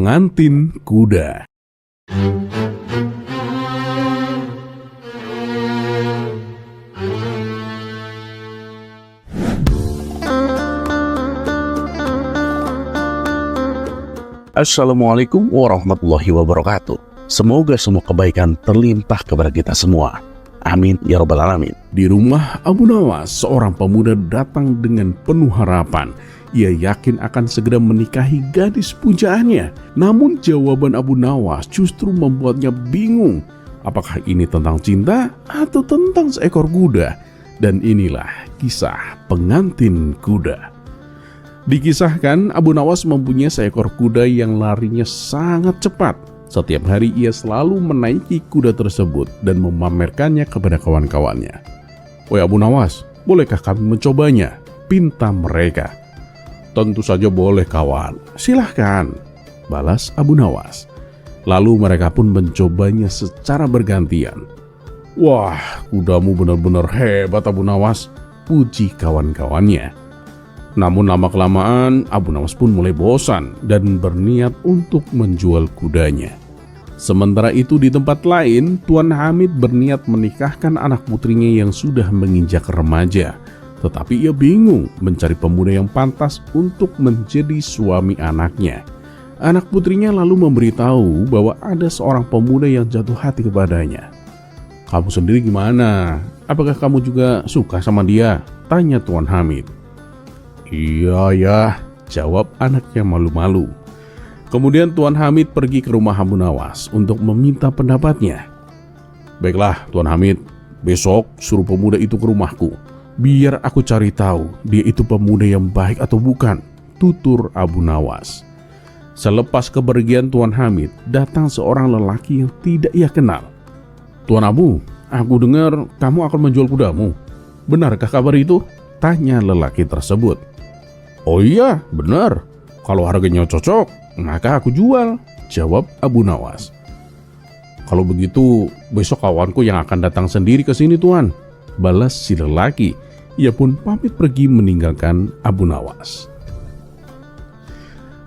Pengantin kuda. Assalamualaikum warahmatullahi wabarakatuh. Semoga semua kebaikan terlimpah kepada kita semua. Amin ya rabbal alamin. Di rumah Abu Nawas, seorang pemuda datang dengan penuh harapan. Ia yakin akan segera menikahi gadis pujaannya. Namun jawaban Abu Nawas justru membuatnya bingung. Apakah ini tentang cinta atau tentang seekor kuda? Dan inilah kisah pengantin kuda. Dikisahkan Abu Nawas mempunyai seekor kuda yang larinya sangat cepat. Setiap hari ia selalu menaiki kuda tersebut dan memamerkannya kepada kawan-kawannya. "Woi Abu Nawas, bolehkah kami mencobanya?" pinta mereka. "Tentu saja boleh kawan, silahkan," balas Abu Nawas. Lalu mereka pun mencobanya secara bergantian. "Wah, kudamu benar-benar hebat Abu Nawas," puji kawan-kawannya. Namun lama-kelamaan Abu Nawas pun mulai bosan dan berniat untuk menjual kudanya. Sementara itu di tempat lain, Tuan Hamid berniat menikahkan anak putrinya yang sudah menginjak remaja. Tetapi ia bingung mencari pemuda yang pantas untuk menjadi suami anaknya. Anak putrinya lalu memberitahu bahwa ada seorang pemuda yang jatuh hati kepadanya. "Kamu sendiri gimana? Apakah kamu juga suka sama dia?" tanya Tuan Hamid. "Iya ya," jawab anaknya malu-malu. Kemudian Tuan Hamid pergi ke rumah Abu Nawas untuk meminta pendapatnya. "Baiklah Tuan Hamid, besok suruh pemuda itu ke rumahku. Biar aku cari tahu dia itu pemuda yang baik atau bukan," tutur Abu Nawas. Selepas kepergian Tuan Hamid, datang seorang lelaki yang tidak ia kenal. "Tuan Abu, aku dengar kamu akan menjual kudamu. Benarkah kabar itu?" tanya lelaki tersebut. "Oh iya, benar. Kalau harganya cocok, maka aku jual," jawab Abu Nawas. "Kalau begitu, besok kawanku yang akan datang sendiri ke sini, Tuan," balas si lelaki. Ia pun pamit pergi meninggalkan Abu Nawas.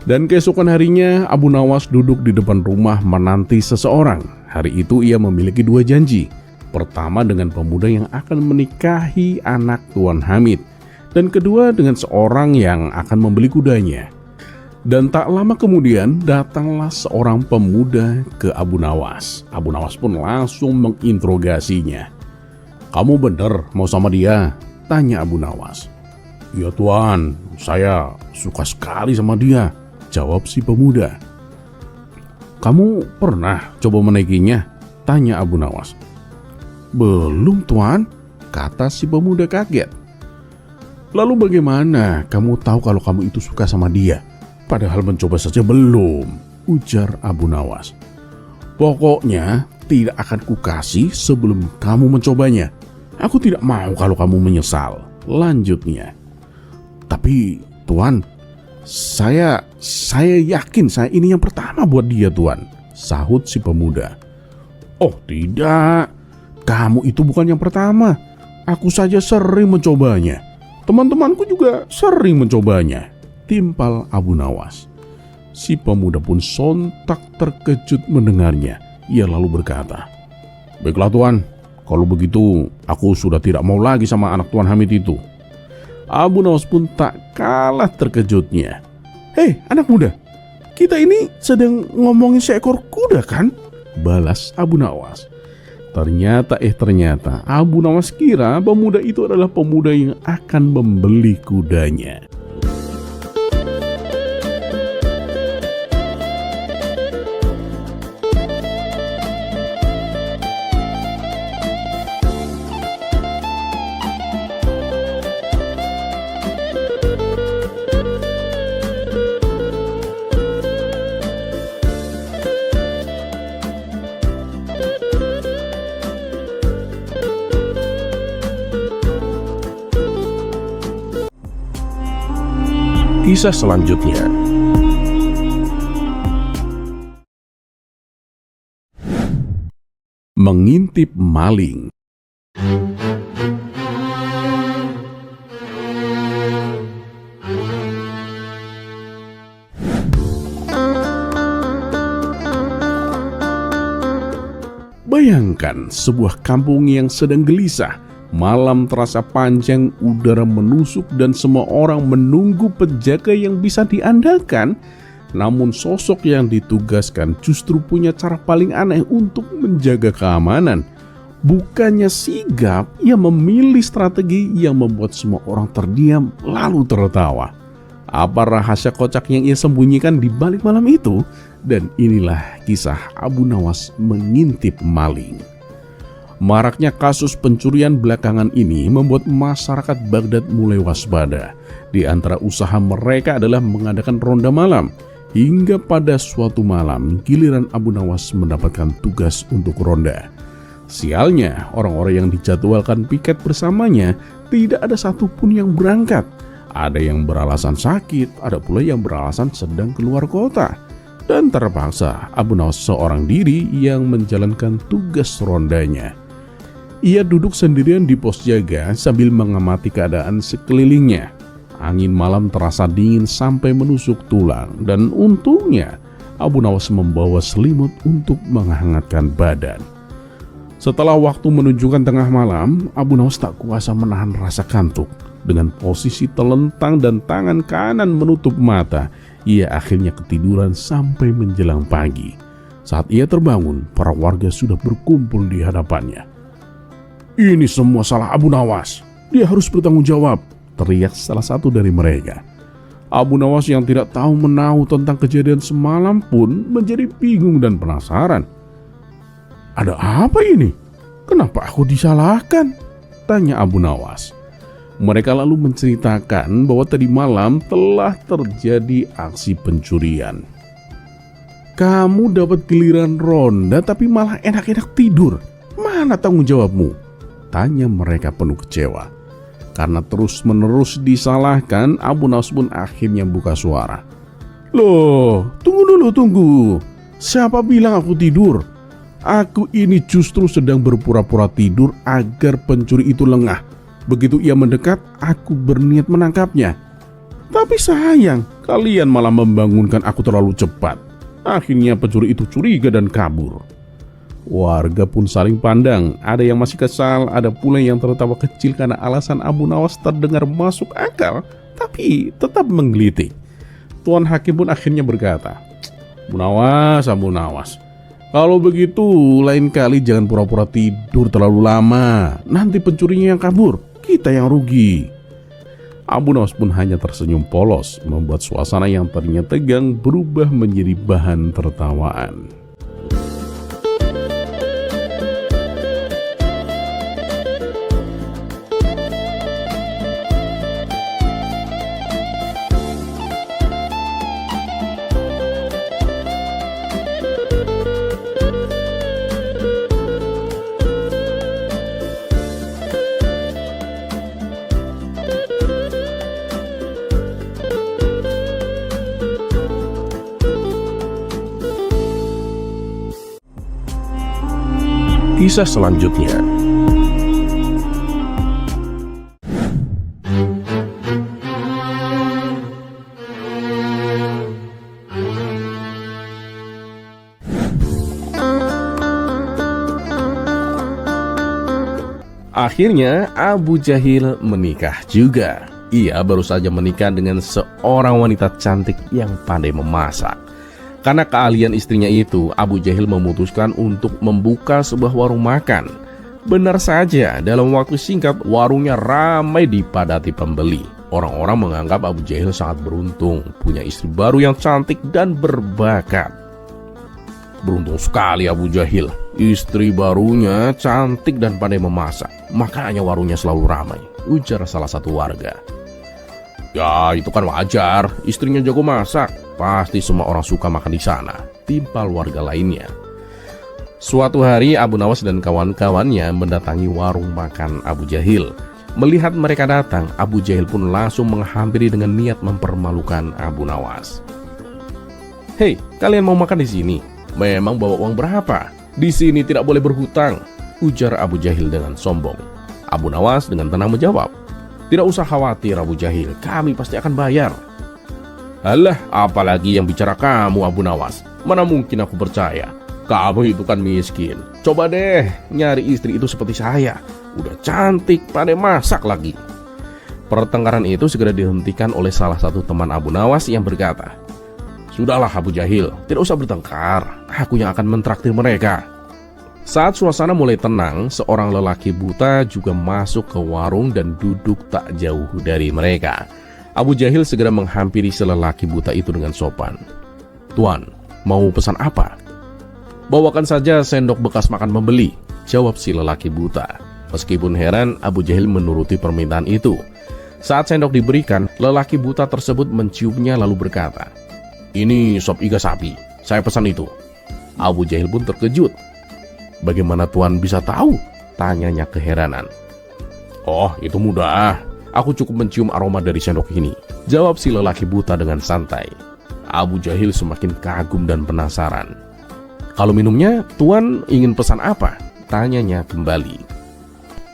Dan keesokan harinya, Abu Nawas duduk di depan rumah menanti seseorang. Hari itu ia memiliki dua janji. Pertama dengan pemuda yang akan menikahi anak Tuan Hamid. Dan kedua dengan seorang yang akan membeli kudanya. Dan tak lama kemudian datanglah seorang pemuda ke Abu Nawas. Abu Nawas pun langsung menginterogasinya. "Kamu benar mau sama dia?" tanya Abu Nawas. "Iya Tuan, saya suka sekali sama dia," jawab si pemuda. "Kamu pernah coba menaikinya?" tanya Abu Nawas. "Belum Tuan," kata si pemuda kaget. "Lalu bagaimana kamu tahu kalau kamu itu suka sama dia? Padahal mencoba saja belum," ujar Abu Nawas. "Pokoknya tidak akan kukasih sebelum kamu mencobanya. Aku tidak mau kalau kamu menyesal," lanjutnya. "Tapi Tuan, saya yakin saya ini yang pertama buat dia Tuan," sahut si pemuda. "Oh tidak, kamu itu bukan yang pertama. Aku saja sering mencobanya. Teman-temanku juga sering mencobanya," timpal Abu Nawas. Si pemuda pun sontak terkejut mendengarnya. Ia lalu berkata, "Baiklah Tuan, kalau begitu aku sudah tidak mau lagi sama anak Tuan Hamid itu." Abu Nawas pun tak kalah terkejutnya. "Hei anak muda, kita ini sedang ngomongin seekor kuda kan?" balas Abu Nawas. Ternyata Abu Nawas kira pemuda itu adalah pemuda yang akan membeli kudanya. Kisah selanjutnya. Mengintip maling. Bayangkan sebuah kampung yang sedang gelisah. Malam terasa panjang, udara menusuk dan semua orang menunggu penjaga yang bisa diandalkan. Namun sosok yang ditugaskan justru punya cara paling aneh untuk menjaga keamanan. Bukannya sigap, ia memilih strategi yang membuat semua orang terdiam lalu tertawa. Apa rahasia kocak yang ia sembunyikan di balik malam itu? Dan inilah kisah Abu Nawas mengintip maling. Maraknya kasus pencurian belakangan ini membuat masyarakat Baghdad mulai waspada. Di antara usaha mereka adalah mengadakan ronda malam. Hingga pada suatu malam, giliran Abu Nawas mendapatkan tugas untuk ronda. Sialnya, orang-orang yang dijadwalkan piket bersamanya tidak ada satupun yang berangkat. Ada yang beralasan sakit, ada pula yang beralasan sedang keluar kota. Dan terpaksa Abu Nawas seorang diri yang menjalankan tugas rondanya. Ia duduk sendirian di pos jaga sambil mengamati keadaan sekelilingnya. Angin malam terasa dingin sampai menusuk tulang, dan untungnya Abu Nawas membawa selimut untuk menghangatkan badan. Setelah waktu menunjukkan tengah malam, Abu Nawas tak kuasa menahan rasa kantuk. Dengan posisi telentang dan tangan kanan menutup mata, ia akhirnya ketiduran sampai menjelang pagi. Saat ia terbangun, para warga sudah berkumpul di hadapannya. "Ini semua salah Abu Nawas. Dia harus bertanggung jawab," teriak salah satu dari mereka. Abu Nawas yang tidak tahu menahu tentang kejadian semalam pun menjadi bingung dan penasaran. "Ada apa ini? Kenapa aku disalahkan?" tanya Abu Nawas. Mereka lalu menceritakan bahwa tadi malam telah terjadi aksi pencurian. "Kamu dapat giliran ronda tapi malah enak-enak tidur. Mana tanggung jawabmu?" tanya mereka penuh kecewa. Karena terus-menerus disalahkan, Abu Nawas pun akhirnya buka suara. "Loh, tunggu. Siapa bilang aku tidur? Aku ini justru sedang berpura-pura tidur agar pencuri itu lengah. Begitu ia mendekat, aku berniat menangkapnya. Tapi sayang, kalian malah membangunkan aku terlalu cepat. Akhirnya pencuri itu curiga dan kabur." Warga pun saling pandang, ada yang masih kesal, ada pula yang tertawa kecil karena alasan Abu Nawas terdengar masuk akal, tapi tetap menggelitik. Tuan Hakim pun akhirnya berkata, Abu Nawas, kalau begitu lain kali jangan pura-pura tidur terlalu lama, nanti pencurinya yang kabur, kita yang rugi." Abu Nawas pun hanya tersenyum polos, membuat suasana yang tadinya tegang berubah menjadi bahan tertawaan. Kisah selanjutnya. Akhirnya Abu Jahil menikah juga. Ia baru saja menikah dengan seorang wanita cantik yang pandai memasak. Karena keahlian istrinya itu, Abu Jahil memutuskan untuk membuka sebuah warung makan. Benar saja, dalam waktu singkat warungnya ramai dipadati pembeli. Orang-orang menganggap Abu Jahil sangat beruntung, punya istri baru yang cantik dan berbakat. Beruntung sekali Abu Jahil, istri barunya cantik dan pandai memasak, makanya warungnya selalu ramai, ujar salah satu warga. "Ya, itu kan wajar, istrinya jago masak. Pasti semua orang suka makan di sana," timpal warga lainnya. Suatu hari Abu Nawas dan kawan-kawannya mendatangi warung makan Abu Jahil. Melihat mereka datang, Abu Jahil pun langsung menghampiri dengan niat mempermalukan Abu Nawas. "Hei, kalian mau makan di sini? Memang bawa uang berapa? Di sini tidak boleh berhutang," ujar Abu Jahil dengan sombong. Abu Nawas dengan tenang menjawab, "Tidak usah khawatir Abu Jahil, kami pasti akan bayar." "Alah, apalagi yang bicara kamu Abu Nawas, mana mungkin aku percaya. Kamu itu kan miskin. Coba deh nyari istri itu seperti saya. Udah cantik, pandai masak lagi. Pertengkaran itu segera dihentikan oleh salah satu teman Abu Nawas yang berkata, "Sudahlah Abu Jahil, tidak usah bertengkar. Aku yang akan mentraktir mereka." Saat suasana mulai tenang, seorang lelaki buta juga masuk ke warung dan duduk tak jauh dari mereka. Abu Jahil segera menghampiri si lelaki buta itu dengan sopan. "Tuan, mau pesan apa?" "Bawakan saja sendok bekas makan membeli," jawab si lelaki buta. Meskipun heran, Abu Jahil menuruti permintaan itu. Saat sendok diberikan, lelaki buta tersebut menciumnya lalu berkata, "Ini sop iga sapi, saya pesan itu." Abu Jahil pun terkejut. "Bagaimana Tuan bisa tahu?" tanyanya keheranan. "Oh, itu mudah. Aku cukup mencium aroma dari sendok ini," jawab si lelaki buta dengan santai. Abu Jahil semakin kagum dan penasaran. "Kalau minumnya, Tuan ingin pesan apa?" tanyanya kembali.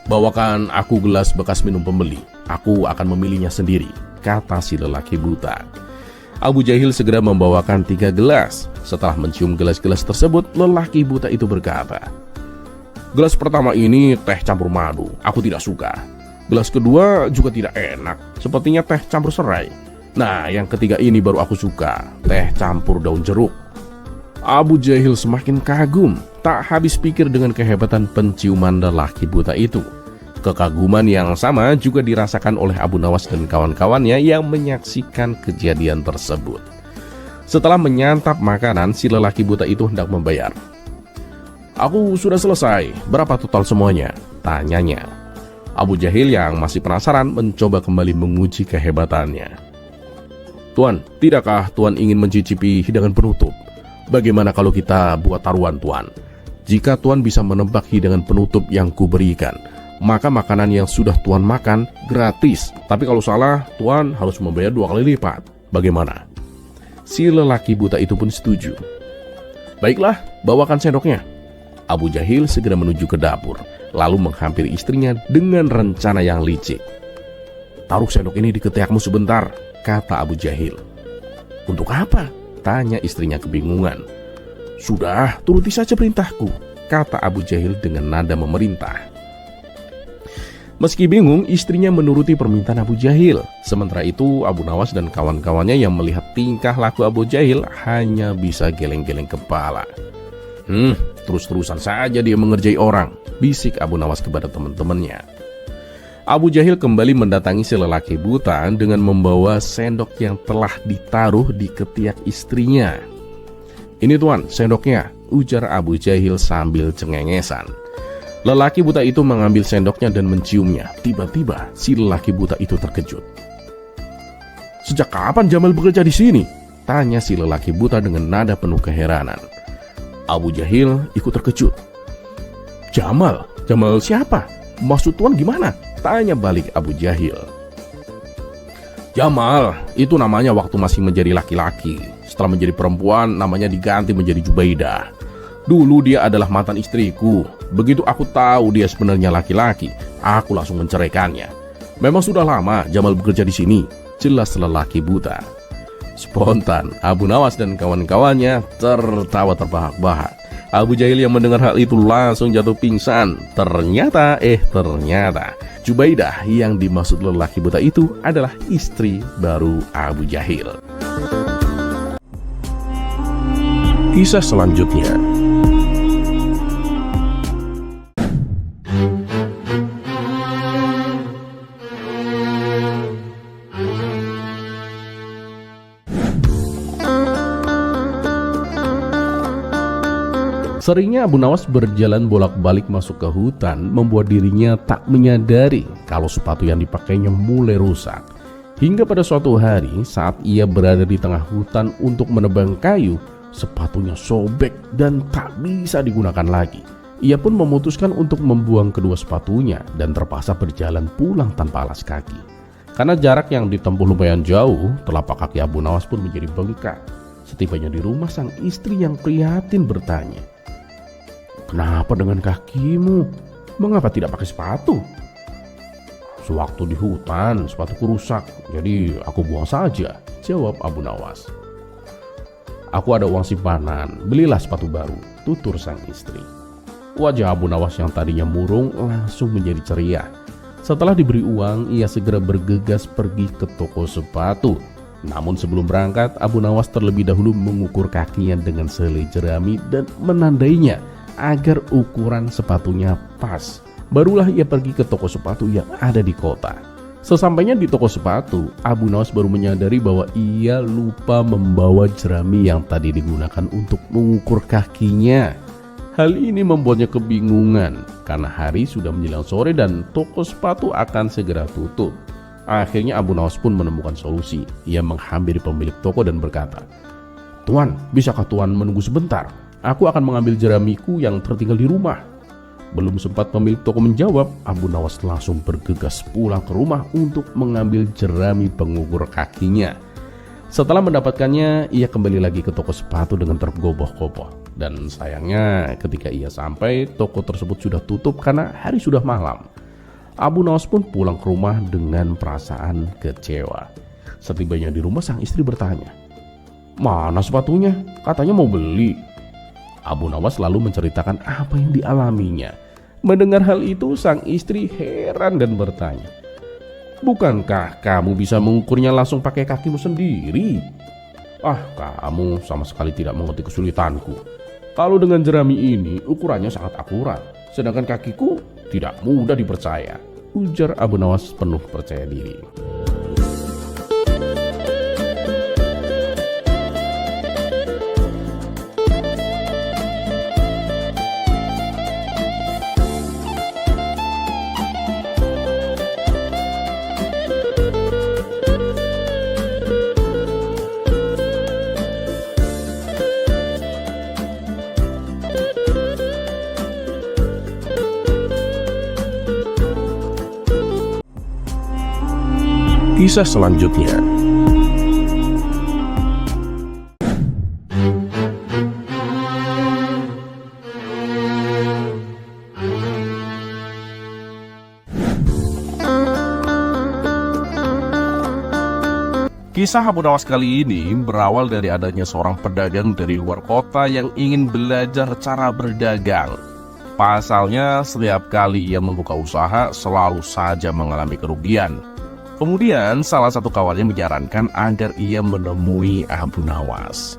"Bawakan aku gelas bekas minum pembeli. Aku akan memilihnya sendiri," kata si lelaki buta. Abu Jahil segera membawakan 3 gelas. Setelah mencium gelas-gelas tersebut, lelaki buta itu berkata, "Gelas pertama ini teh campur madu, aku tidak suka. Gelas kedua juga tidak enak, sepertinya teh campur serai. Nah, yang ketiga ini baru aku suka, teh campur daun jeruk." Abu Jahil semakin kagum, tak habis pikir dengan kehebatan penciuman lelaki buta itu. Kekaguman yang sama juga dirasakan oleh Abu Nawas dan kawan-kawannya yang menyaksikan kejadian tersebut. Setelah menyantap makanan, si lelaki buta itu hendak membayar. "Aku sudah selesai, berapa total semuanya?" tanyanya. Abu Jahil yang masih penasaran mencoba kembali menguji kehebatannya. "Tuan, tidakkah Tuan ingin mencicipi hidangan penutup? Bagaimana kalau kita buat taruhan Tuan? Jika Tuan bisa menebak hidangan penutup yang kuberikan, maka makanan yang sudah Tuan makan gratis. Tapi kalau salah, Tuan harus membayar 2 kali lipat. Bagaimana?" Si lelaki buta itu pun setuju. "Baiklah, bawakan sendoknya." Abu Jahil segera menuju ke dapur, lalu menghampiri istrinya dengan rencana yang licik. "Taruh sendok ini di ketiakmu sebentar," kata Abu Jahil. "Untuk apa?" tanya istrinya kebingungan. "Sudah, turuti saja perintahku," kata Abu Jahil dengan nada memerintah. Meski bingung, istrinya menuruti permintaan Abu Jahil. Sementara itu, Abu Nawas dan kawan-kawannya yang melihat tingkah laku Abu Jahil hanya bisa geleng-geleng kepala. Terus-terusan saja dia mengerjai orang," bisik Abu Nawas kepada teman-temannya. Abu Jahil kembali mendatangi si lelaki buta dengan membawa sendok yang telah ditaruh di ketiak istrinya. "Ini Tuan, sendoknya," ujar Abu Jahil sambil cengengesan. Lelaki buta itu mengambil sendoknya dan menciumnya. Tiba-tiba si lelaki buta itu terkejut. "Sejak kapan Jamal bekerja di sini?" tanya si lelaki buta dengan nada penuh keheranan. Abu Jahil ikut terkejut. "Jamal? Jamal siapa? Maksud Tuan gimana?" tanya balik Abu Jahil. "Jamal, itu namanya waktu masih menjadi laki-laki. Setelah menjadi perempuan, namanya diganti menjadi Jubaidah. Dulu dia adalah mantan istriku. Begitu aku tahu dia sebenarnya laki-laki, aku langsung menceraikannya. Memang sudah lama Jamal bekerja di sini," jelas lelaki buta. Spontan, Abu Nawas dan kawan-kawannya tertawa terbahak-bahak. Abu Jahil yang mendengar hal itu langsung jatuh pingsan. Ternyata Jubaidah yang dimaksud lelaki buta itu adalah istri baru Abu Jahil. Kisah selanjutnya. Seringnya Abu Nawas berjalan bolak-balik masuk ke hutan membuat dirinya tak menyadari kalau sepatu yang dipakainya mulai rusak. Hingga pada suatu hari saat ia berada di tengah hutan untuk menebang kayu, sepatunya sobek dan tak bisa digunakan lagi. Ia pun memutuskan untuk membuang kedua sepatunya dan terpaksa berjalan pulang tanpa alas kaki. Karena jarak yang ditempuh lumayan jauh, telapak kaki Abu Nawas pun menjadi bengkak. Setibanya di rumah, sang istri yang prihatin bertanya, "Kenapa dengan kakimu? Mengapa tidak pakai sepatu?" "Sewaktu di hutan, sepatuku rusak, jadi aku buang saja," jawab Abu Nawas. aku ada uang simpanan, belilah sepatu baru, tutur sang istri. Wajah Abu Nawas yang tadinya murung langsung menjadi ceria. Setelah diberi uang, ia segera bergegas pergi ke toko sepatu. Namun sebelum berangkat, Abu Nawas terlebih dahulu mengukur kakinya dengan selai jerami dan menandainya agar ukuran sepatunya pas. Barulah ia pergi ke toko sepatu yang ada di kota. Sesampainya di toko sepatu, Abu Nawas baru menyadari bahwa ia lupa membawa jerami yang tadi digunakan untuk mengukur kakinya. Hal ini membuatnya kebingungan karena hari sudah menjelang sore dan toko sepatu akan segera tutup. Akhirnya Abu Nawas pun menemukan solusi. Ia menghampiri pemilik toko dan berkata, "Tuan, bisakah Tuan menunggu sebentar? Aku akan mengambil jeramiku yang tertinggal di rumah." Belum sempat pemilik toko menjawab, Abu Nawas langsung bergegas pulang ke rumah untuk mengambil jerami pengukur kakinya. Setelah mendapatkannya, ia kembali lagi ke toko sepatu dengan tergopoh-gopoh. Dan sayangnya ketika ia sampai, toko tersebut sudah tutup karena hari sudah malam. Abu Nawas pun pulang ke rumah dengan perasaan kecewa. Setibanya di rumah, sang istri bertanya, "Mana sepatunya? Katanya mau beli." Abu Nawas lalu menceritakan apa yang dialaminya. Mendengar hal itu, sang istri heran dan bertanya, "Bukankah kamu bisa mengukurnya langsung pakai kakimu sendiri?" "Ah, kamu sama sekali tidak mengerti kesulitanku. Kalau dengan jerami ini ukurannya sangat akurat, sedangkan kakiku tidak mudah dipercaya," ujar Abu Nawas penuh percaya diri. Kisah selanjutnya. Kisah Abu Nawas kali ini berawal dari adanya seorang pedagang dari luar kota yang ingin belajar cara berdagang. Pasalnya, setiap kali ia membuka usaha selalu saja mengalami kerugian. Kemudian salah satu kawannya menyarankan agar ia menemui Abu Nawas.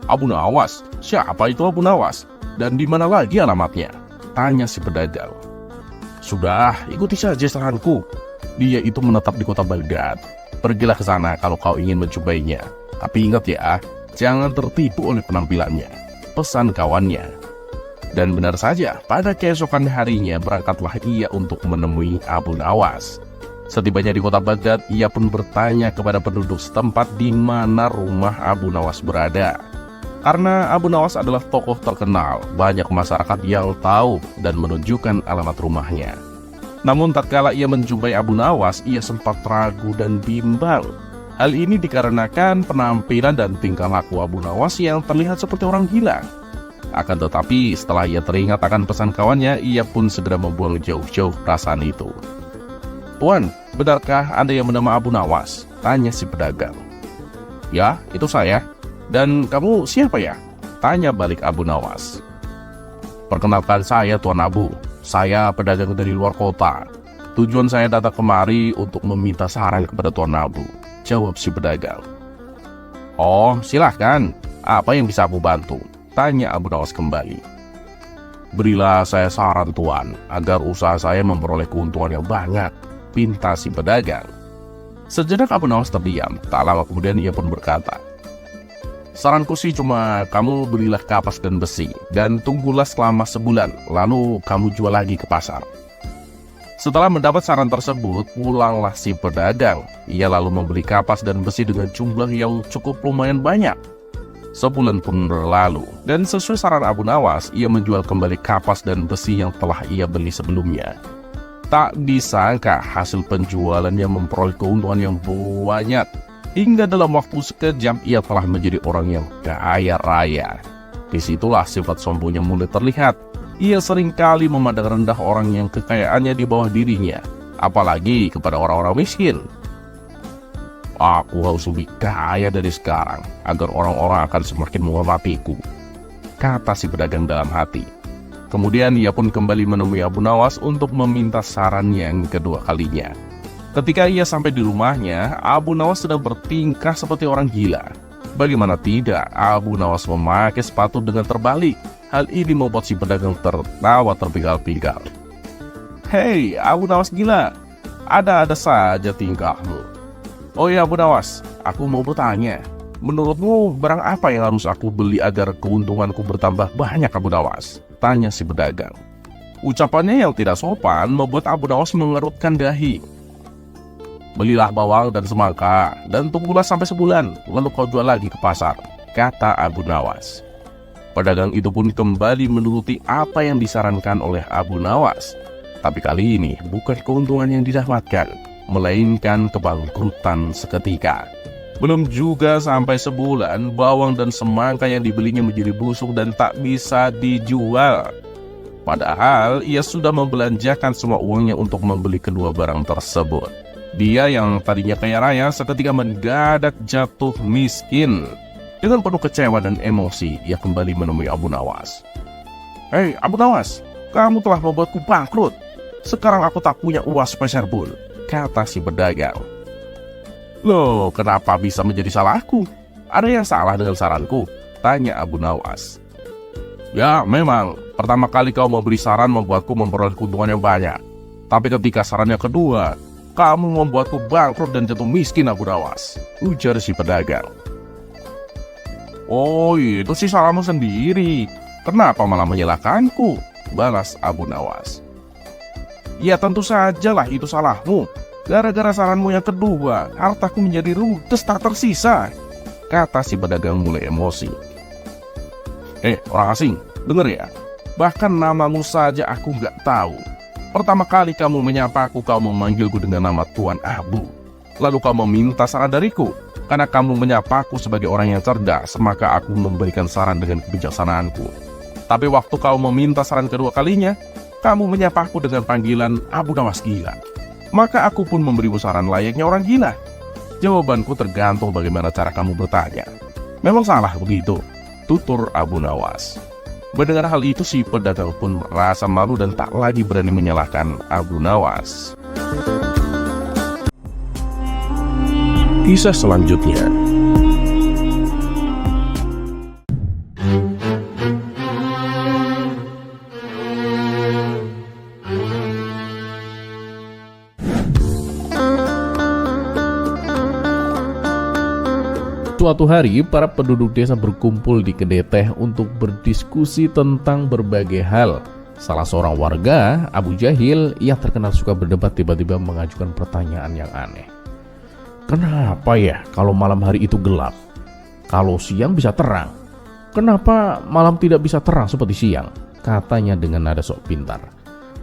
"Abu Nawas? Siapa itu Abu Nawas? Dan di mana lagi alamatnya?" tanya si pedagang. "Sudah, ikuti saja saranku. Dia itu menetap di kota Baghdad. Pergilah ke sana kalau kau ingin mencobainya. Tapi ingat ya, jangan tertipu oleh penampilannya," pesan kawannya. Dan benar saja, pada keesokan harinya berangkatlah ia untuk menemui Abu Nawas. Setibanya di kota Baghdad, ia pun bertanya kepada penduduk setempat di mana rumah Abu Nawas berada. Karena Abu Nawas adalah tokoh terkenal, banyak masyarakat yang tahu dan menunjukkan alamat rumahnya. Namun tatkala ia menjumpai Abu Nawas, ia sempat ragu dan bimbang. Hal ini dikarenakan penampilan dan tingkah laku Abu Nawas yang terlihat seperti orang gila. Akan tetapi setelah ia teringat akan pesan kawannya, ia pun segera membuang jauh-jauh perasaan itu. "Tuan, benarkah Anda yang bernama Abu Nawas?" tanya si pedagang. "Ya, itu saya. Dan kamu siapa ya?" tanya balik Abu Nawas. "Perkenalkan, saya Tuan Abu. Saya pedagang dari luar kota. Tujuan saya datang kemari untuk meminta saran kepada Tuan Abu," jawab si pedagang. "Oh, silahkan. Apa yang bisa aku bantu?" tanya Abu Nawas kembali. "Berilah saya saran Tuan, agar usaha saya memperoleh keuntungan yang banyak," pinta si pedagang. Sejenak Abu Nawas terdiam. Tak lama kemudian ia pun berkata, "Saranku sih cuma kamu belilah kapas dan besi, dan tunggulah selama sebulan, lalu kamu jual lagi ke pasar." Setelah mendapat saran tersebut, pulanglah si pedagang. Ia lalu membeli kapas dan besi dengan jumlah yang cukup lumayan banyak. Sebulan pun berlalu, dan sesuai saran Abu Nawas, ia menjual kembali kapas dan besi yang telah ia beli sebelumnya. Tak disangka hasil penjualannya memperoleh keuntungan yang banyak. Hingga dalam waktu sekejap ia telah menjadi orang yang kaya raya. Disitulah sifat sombongnya mulai terlihat. Ia seringkali memandang rendah orang yang kekayaannya di bawah dirinya, apalagi kepada orang-orang miskin. Aku harus lebih kaya dari sekarang agar orang-orang akan semakin menghormatiku, kata si pedagang dalam hati. Kemudian ia pun kembali menemui Abu Nawas untuk meminta saran yang kedua kalinya. Ketika ia sampai di rumahnya, Abu Nawas sedang bertingkah seperti orang gila. Bagaimana tidak, Abu Nawas memakai sepatu dengan terbalik. Hal ini membuat si pedagang tertawa terpinggal-pinggal. Hei, Abu Nawas gila, ada-ada saja tingkahmu. Oh ya Abu Nawas, aku mau bertanya, menurutmu barang apa yang harus aku beli agar keuntunganku bertambah banyak Abu Nawas? Tanya si pedagang. Ucapannya yang tidak sopan membuat Abu Nawas mengerutkan dahi. Belilah bawang dan semangka, dan tunggulah sampai sebulan, lalu kau jual lagi ke pasar, kata Abu Nawas. Pedagang itu pun kembali menuruti apa yang disarankan oleh Abu Nawas. Tapi kali ini bukan keuntungan yang didapatkan, melainkan kebangkrutan seketika. Belum juga sampai sebulan, bawang dan semangka yang dibelinya menjadi busuk dan tak bisa dijual. Padahal ia sudah membelanjakan semua uangnya untuk membeli kedua barang tersebut. Dia yang tadinya kaya raya seketika mendadak jatuh miskin. Dengan penuh kecewa dan emosi, ia kembali menemui Abu Nawas. Hei Abu Nawas, kamu telah membuatku bangkrut. Sekarang aku tak punya uang sepeser pun, kata si pedagang. Loh, kenapa bisa menjadi salahku? Ada yang salah dengan saranku? Tanya Abu Nawas. Ya, memang pertama kali kau memberi saran membuatku memperoleh keuntungan yang banyak. Tapi ketika saran yang kedua, kamu membuatku bangkrut dan jatuh miskin Abu Nawas, ujar si pedagang. Oh, itu sih salahmu sendiri. Kenapa malah menyalahkanku? Balas Abu Nawas. Ya tentu sajalah itu salahmu. Gara-gara saranmu yang kedua, hartaku menjadi ludes tak tersisa, kata si pedagang mulai emosi. Orang asing, denger ya. Bahkan namamu saja aku nggak tahu. Pertama kali kamu menyapaku, kau memanggilku dengan nama Tuan Abu. Lalu kau meminta saran dariku. Karena kamu menyapaku sebagai orang yang cerdas, maka aku memberikan saran dengan kebijaksanaanku. Tapi waktu kau meminta saran kedua kalinya, kamu menyapaku dengan panggilan Abu Nawas gila. Maka aku pun memberimu saran layaknya orang gila. Jawabanku tergantung bagaimana cara kamu bertanya. Memang salah begitu, tutur Abu Nawas. Mendengar hal itu, si pedagang pun merasa malu dan tak lagi berani menyalahkan Abu Nawas. Kisah selanjutnya. Suatu hari, para penduduk desa berkumpul di kedai teh untuk berdiskusi tentang berbagai hal. Salah seorang warga, Abu Jahil, yang terkenal suka berdebat, tiba-tiba mengajukan pertanyaan yang aneh. Kenapa ya kalau malam hari itu gelap? Kalau siang bisa terang. Kenapa malam tidak bisa terang seperti siang? Katanya dengan nada sok pintar.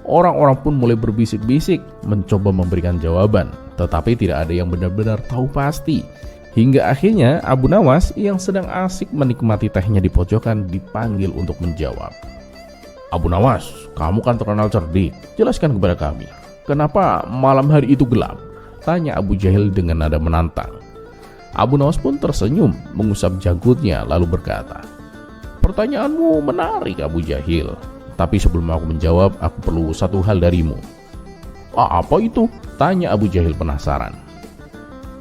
Orang-orang pun mulai berbisik-bisik mencoba memberikan jawaban, tetapi tidak ada yang benar-benar tahu pasti. Hingga akhirnya Abu Nawas yang sedang asik menikmati tehnya di pojokan dipanggil untuk menjawab. Abu Nawas, kamu kan terkenal cerdik. Jelaskan kepada kami, kenapa malam hari itu gelap? Tanya Abu Jahil dengan nada menantang. Abu Nawas pun tersenyum, mengusap janggutnya lalu berkata, pertanyaanmu menarik Abu Jahil. Tapi sebelum aku menjawab, aku perlu satu hal darimu. Apa itu? Tanya Abu Jahil penasaran.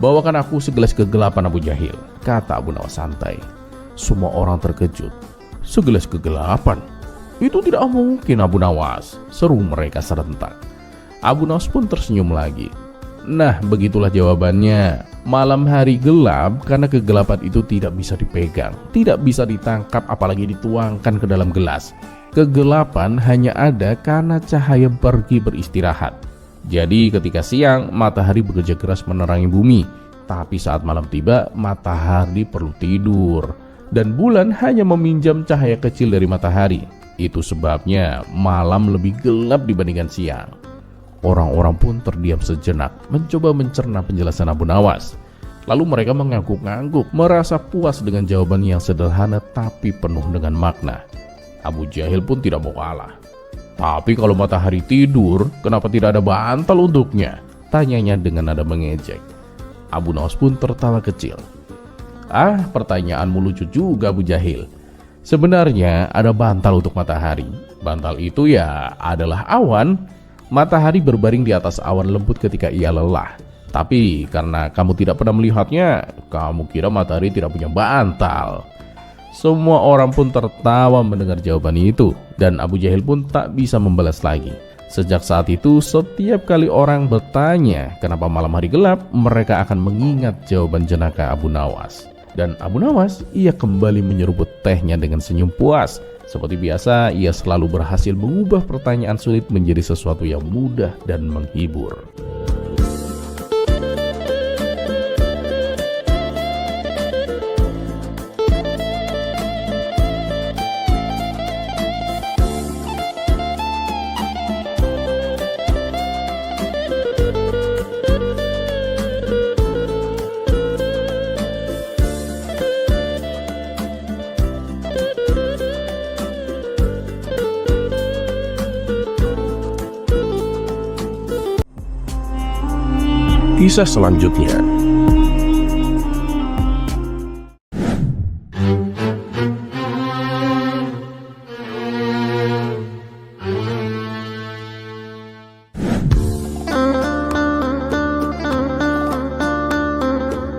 Bawakan aku segelas kegelapan Abu Jahil, kata Abu Nawas santai. Semua orang terkejut. Segelas kegelapan? Itu tidak mungkin Abu Nawas, seru mereka serentak. Abu Nawas pun tersenyum lagi. Nah, begitulah jawabannya. Malam hari gelap karena kegelapan itu tidak bisa dipegang, tidak bisa ditangkap apalagi dituangkan ke dalam gelas. Kegelapan hanya ada karena cahaya pergi beristirahat. Jadi ketika siang, matahari bekerja keras menerangi bumi. Tapi saat malam tiba, matahari perlu tidur. Dan bulan hanya meminjam cahaya kecil dari matahari. Itu sebabnya malam lebih gelap dibandingkan siang. Orang-orang pun terdiam sejenak, mencoba mencerna penjelasan Abu Nawas. Lalu mereka mengangguk-angguk, merasa puas dengan jawaban yang sederhana tapi penuh dengan makna. Abu Jahil pun tidak mau kalah. Tapi kalau matahari tidur, kenapa tidak ada bantal untuknya? Tanyanya dengan nada mengejek. Abu Nawas pun tertawa kecil. "Ah, pertanyaanmu lucu juga, Abu Jahil. Sebenarnya ada bantal untuk matahari. Bantal itu ya adalah awan. Matahari berbaring di atas awan lembut ketika ia lelah. Tapi karena kamu tidak pernah melihatnya, kamu kira matahari tidak punya bantal." Semua orang pun tertawa mendengar jawaban itu, dan Abu Jahil pun tak bisa membalas lagi. Sejak saat itu, setiap kali orang bertanya kenapa malam hari gelap, mereka akan mengingat jawaban jenaka Abu Nawas. Dan Abu Nawas, ia kembali menyeruput tehnya dengan senyum puas. Seperti biasa, ia selalu berhasil mengubah pertanyaan sulit menjadi sesuatu yang mudah dan menghibur. Kisah selanjutnya.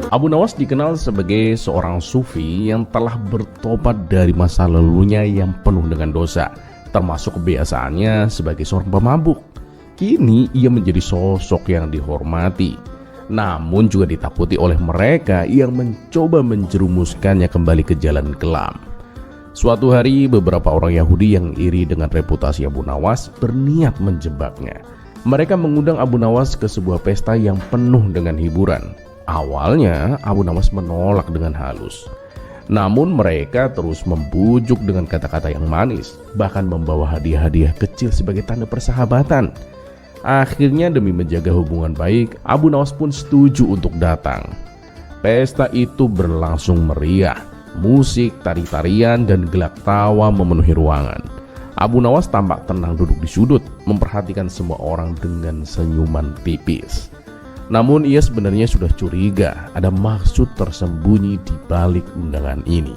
Abu Nawas dikenal sebagai seorang sufi yang telah bertobat dari masa lalunya yang penuh dengan dosa, termasuk kebiasaannya sebagai seorang pemabuk. Kini ia menjadi sosok yang dihormati, namun juga ditakuti oleh mereka yang mencoba menjerumuskannya kembali ke jalan kelam. Suatu hari, beberapa orang Yahudi yang iri dengan reputasi Abu Nawas berniat menjebaknya. Mereka mengundang Abu Nawas ke sebuah pesta yang penuh dengan hiburan. Awalnya Abu Nawas menolak dengan halus, namun mereka terus membujuk dengan kata-kata yang manis, bahkan membawa hadiah-hadiah kecil sebagai tanda persahabatan. Akhirnya demi menjaga hubungan baik, Abu Nawas pun setuju untuk datang. Pesta itu berlangsung meriah. Musik, tari-tarian, dan gelak tawa memenuhi ruangan. Abu Nawas tampak tenang duduk di sudut, memperhatikan semua orang dengan senyuman tipis. Namun ia sebenarnya sudah curiga ada maksud tersembunyi di balik undangan ini.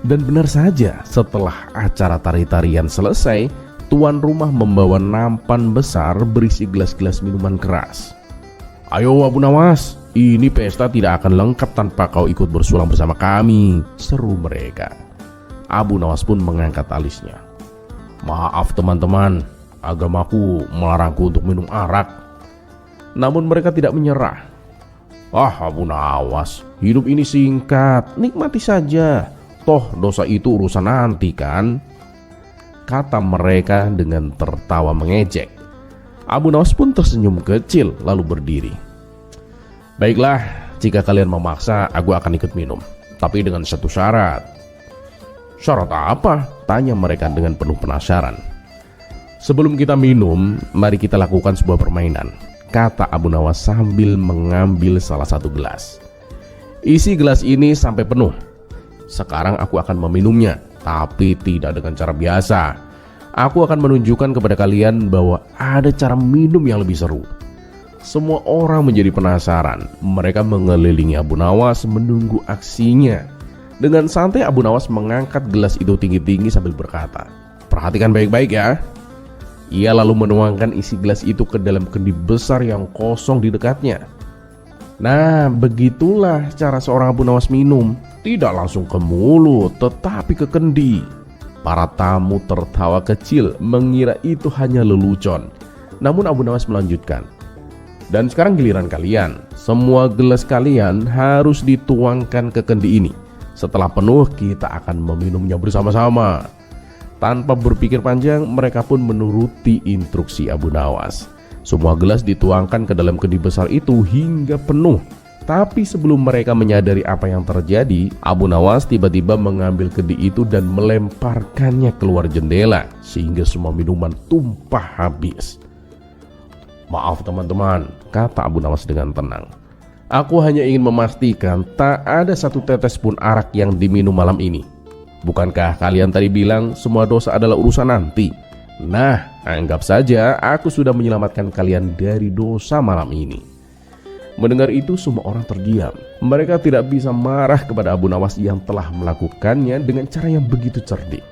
Dan benar saja, setelah acara tari-tarian selesai, tuan rumah membawa nampan besar berisi gelas-gelas minuman keras. "Ayo Abu Nawas, ini pesta tidak akan lengkap tanpa kau ikut bersulang bersama kami," seru mereka. Abu Nawas pun mengangkat alisnya. "Maaf teman-teman, agamaku melarangku untuk minum arak." Namun mereka tidak menyerah. "Ah Abu Nawas, hidup ini singkat, nikmati saja. Toh dosa itu urusan nanti kan?" kata mereka dengan tertawa mengejek. Abu Nawas pun tersenyum kecil lalu berdiri. "Baiklah, jika kalian memaksa, aku akan ikut minum, tapi dengan satu syarat." "Syarat apa?" tanya mereka dengan penuh penasaran. "Sebelum kita minum, mari kita lakukan sebuah permainan," kata Abu Nawas sambil mengambil salah satu gelas. "Isi gelas ini sampai penuh. Sekarang aku akan meminumnya, tapi tidak dengan cara biasa. Aku akan menunjukkan kepada kalian bahwa ada cara minum yang lebih seru." Semua orang menjadi penasaran. Mereka mengelilingi Abu Nawas menunggu aksinya. Dengan santai Abu Nawas mengangkat gelas itu tinggi-tinggi sambil berkata, "Perhatikan baik-baik ya." Ia lalu menuangkan isi gelas itu ke dalam kendi besar yang kosong di dekatnya. Nah, begitulah cara seorang Abu Nawas minum. Tidak langsung ke mulut, tetapi ke kendi. Para tamu tertawa kecil mengira itu hanya lelucon. Namun Abu Nawas melanjutkan, "Dan sekarang giliran kalian. Semua gelas kalian harus dituangkan ke kendi ini. Setelah penuh, kita akan meminumnya bersama-sama." Tanpa berpikir panjang, mereka pun menuruti instruksi Abu Nawas. Semua gelas dituangkan ke dalam kendi besar itu hingga penuh. Tapi sebelum mereka menyadari apa yang terjadi, Abu Nawas tiba-tiba mengambil kendi itu dan melemparkannya keluar jendela, sehingga semua minuman tumpah habis. "Maaf teman-teman," kata Abu Nawas dengan tenang. "Aku hanya ingin memastikan tak ada satu tetes pun arak yang diminum malam ini. Bukankah kalian tadi bilang semua dosa adalah urusan nanti? Nah, anggap saja aku sudah menyelamatkan kalian dari dosa malam ini." Mendengar itu semua orang terdiam. Mereka tidak bisa marah kepada Abu Nawas yang telah melakukannya dengan cara yang begitu cerdik.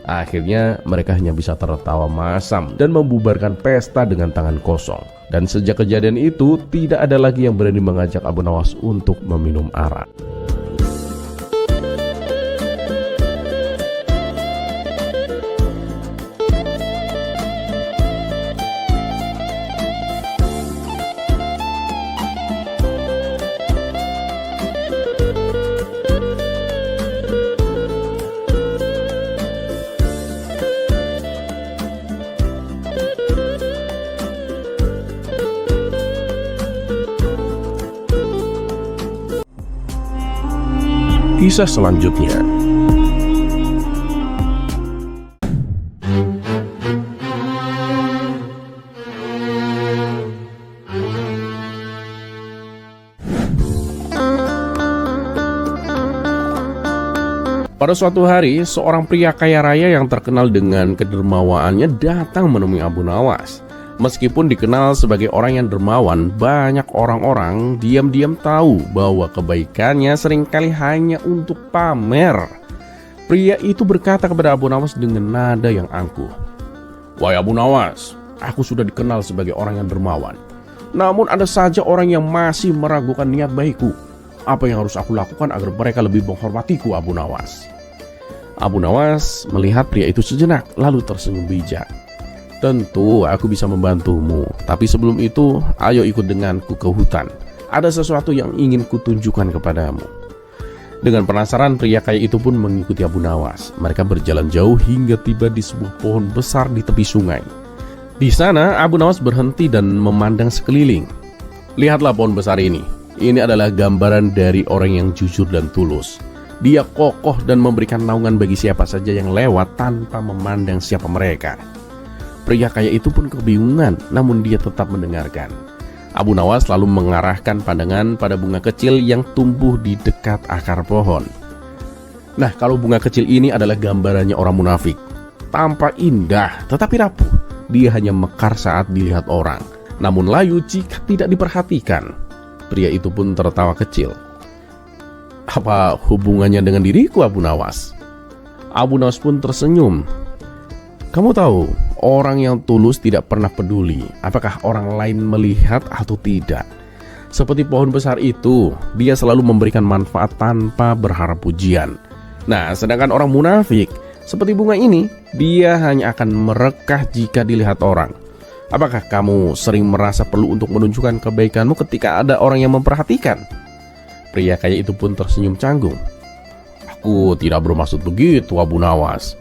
Akhirnya mereka hanya bisa tertawa masam dan membubarkan pesta dengan tangan kosong. Dan sejak kejadian itu tidak ada lagi yang berani mengajak Abu Nawas untuk meminum arak. Kisah selanjutnya. Pada suatu hari, seorang pria kaya raya yang terkenal dengan kedermawaannya datang menemui Abu Nawas. Meskipun dikenal sebagai orang yang dermawan, banyak orang-orang diam-diam tahu bahwa kebaikannya seringkali hanya untuk pamer. Pria itu berkata kepada Abu Nawas dengan nada yang angkuh, "Wahai Abu Nawas, aku sudah dikenal sebagai orang yang dermawan. Namun ada saja orang yang masih meragukan niat baikku. Apa yang harus aku lakukan agar mereka lebih menghormatiku, Abu Nawas?" Abu Nawas melihat pria itu sejenak, lalu tersenyum bijak. "Tentu aku bisa membantumu, tapi sebelum itu ayo ikut denganku ke hutan. Ada sesuatu yang ingin kutunjukkan kepadamu." Dengan penasaran, pria kaya itu pun mengikuti Abu Nawas. Mereka berjalan jauh hingga tiba di sebuah pohon besar di tepi sungai. Di sana Abu Nawas berhenti dan memandang sekeliling. "Lihatlah pohon besar ini. Ini adalah gambaran dari orang yang jujur dan tulus. Dia kokoh dan memberikan naungan bagi siapa saja yang lewat tanpa memandang siapa mereka." Pria kaya itu pun kebingungan, namun dia tetap mendengarkan. Abu Nawas lalu mengarahkan pandangan pada bunga kecil yang tumbuh di dekat akar pohon. Nah, kalau bunga kecil ini adalah gambarannya orang munafik. Tampak indah, tetapi rapuh. Dia hanya mekar saat dilihat orang, namun layu jika tidak diperhatikan. Pria itu pun tertawa kecil. "Apa hubungannya dengan diriku, Abu Nawas?" Abu Nawas pun tersenyum. "Kamu tahu, orang yang tulus tidak pernah peduli apakah orang lain melihat atau tidak. Seperti pohon besar itu, dia selalu memberikan manfaat tanpa berharap pujian. Nah, sedangkan orang munafik, seperti bunga ini, dia hanya akan merekah jika dilihat orang. Apakah kamu sering merasa perlu untuk menunjukkan kebaikanmu ketika ada orang yang memperhatikan?" Pria kaya itu pun tersenyum canggung. "Aku tidak bermaksud begitu, Abu Nawas.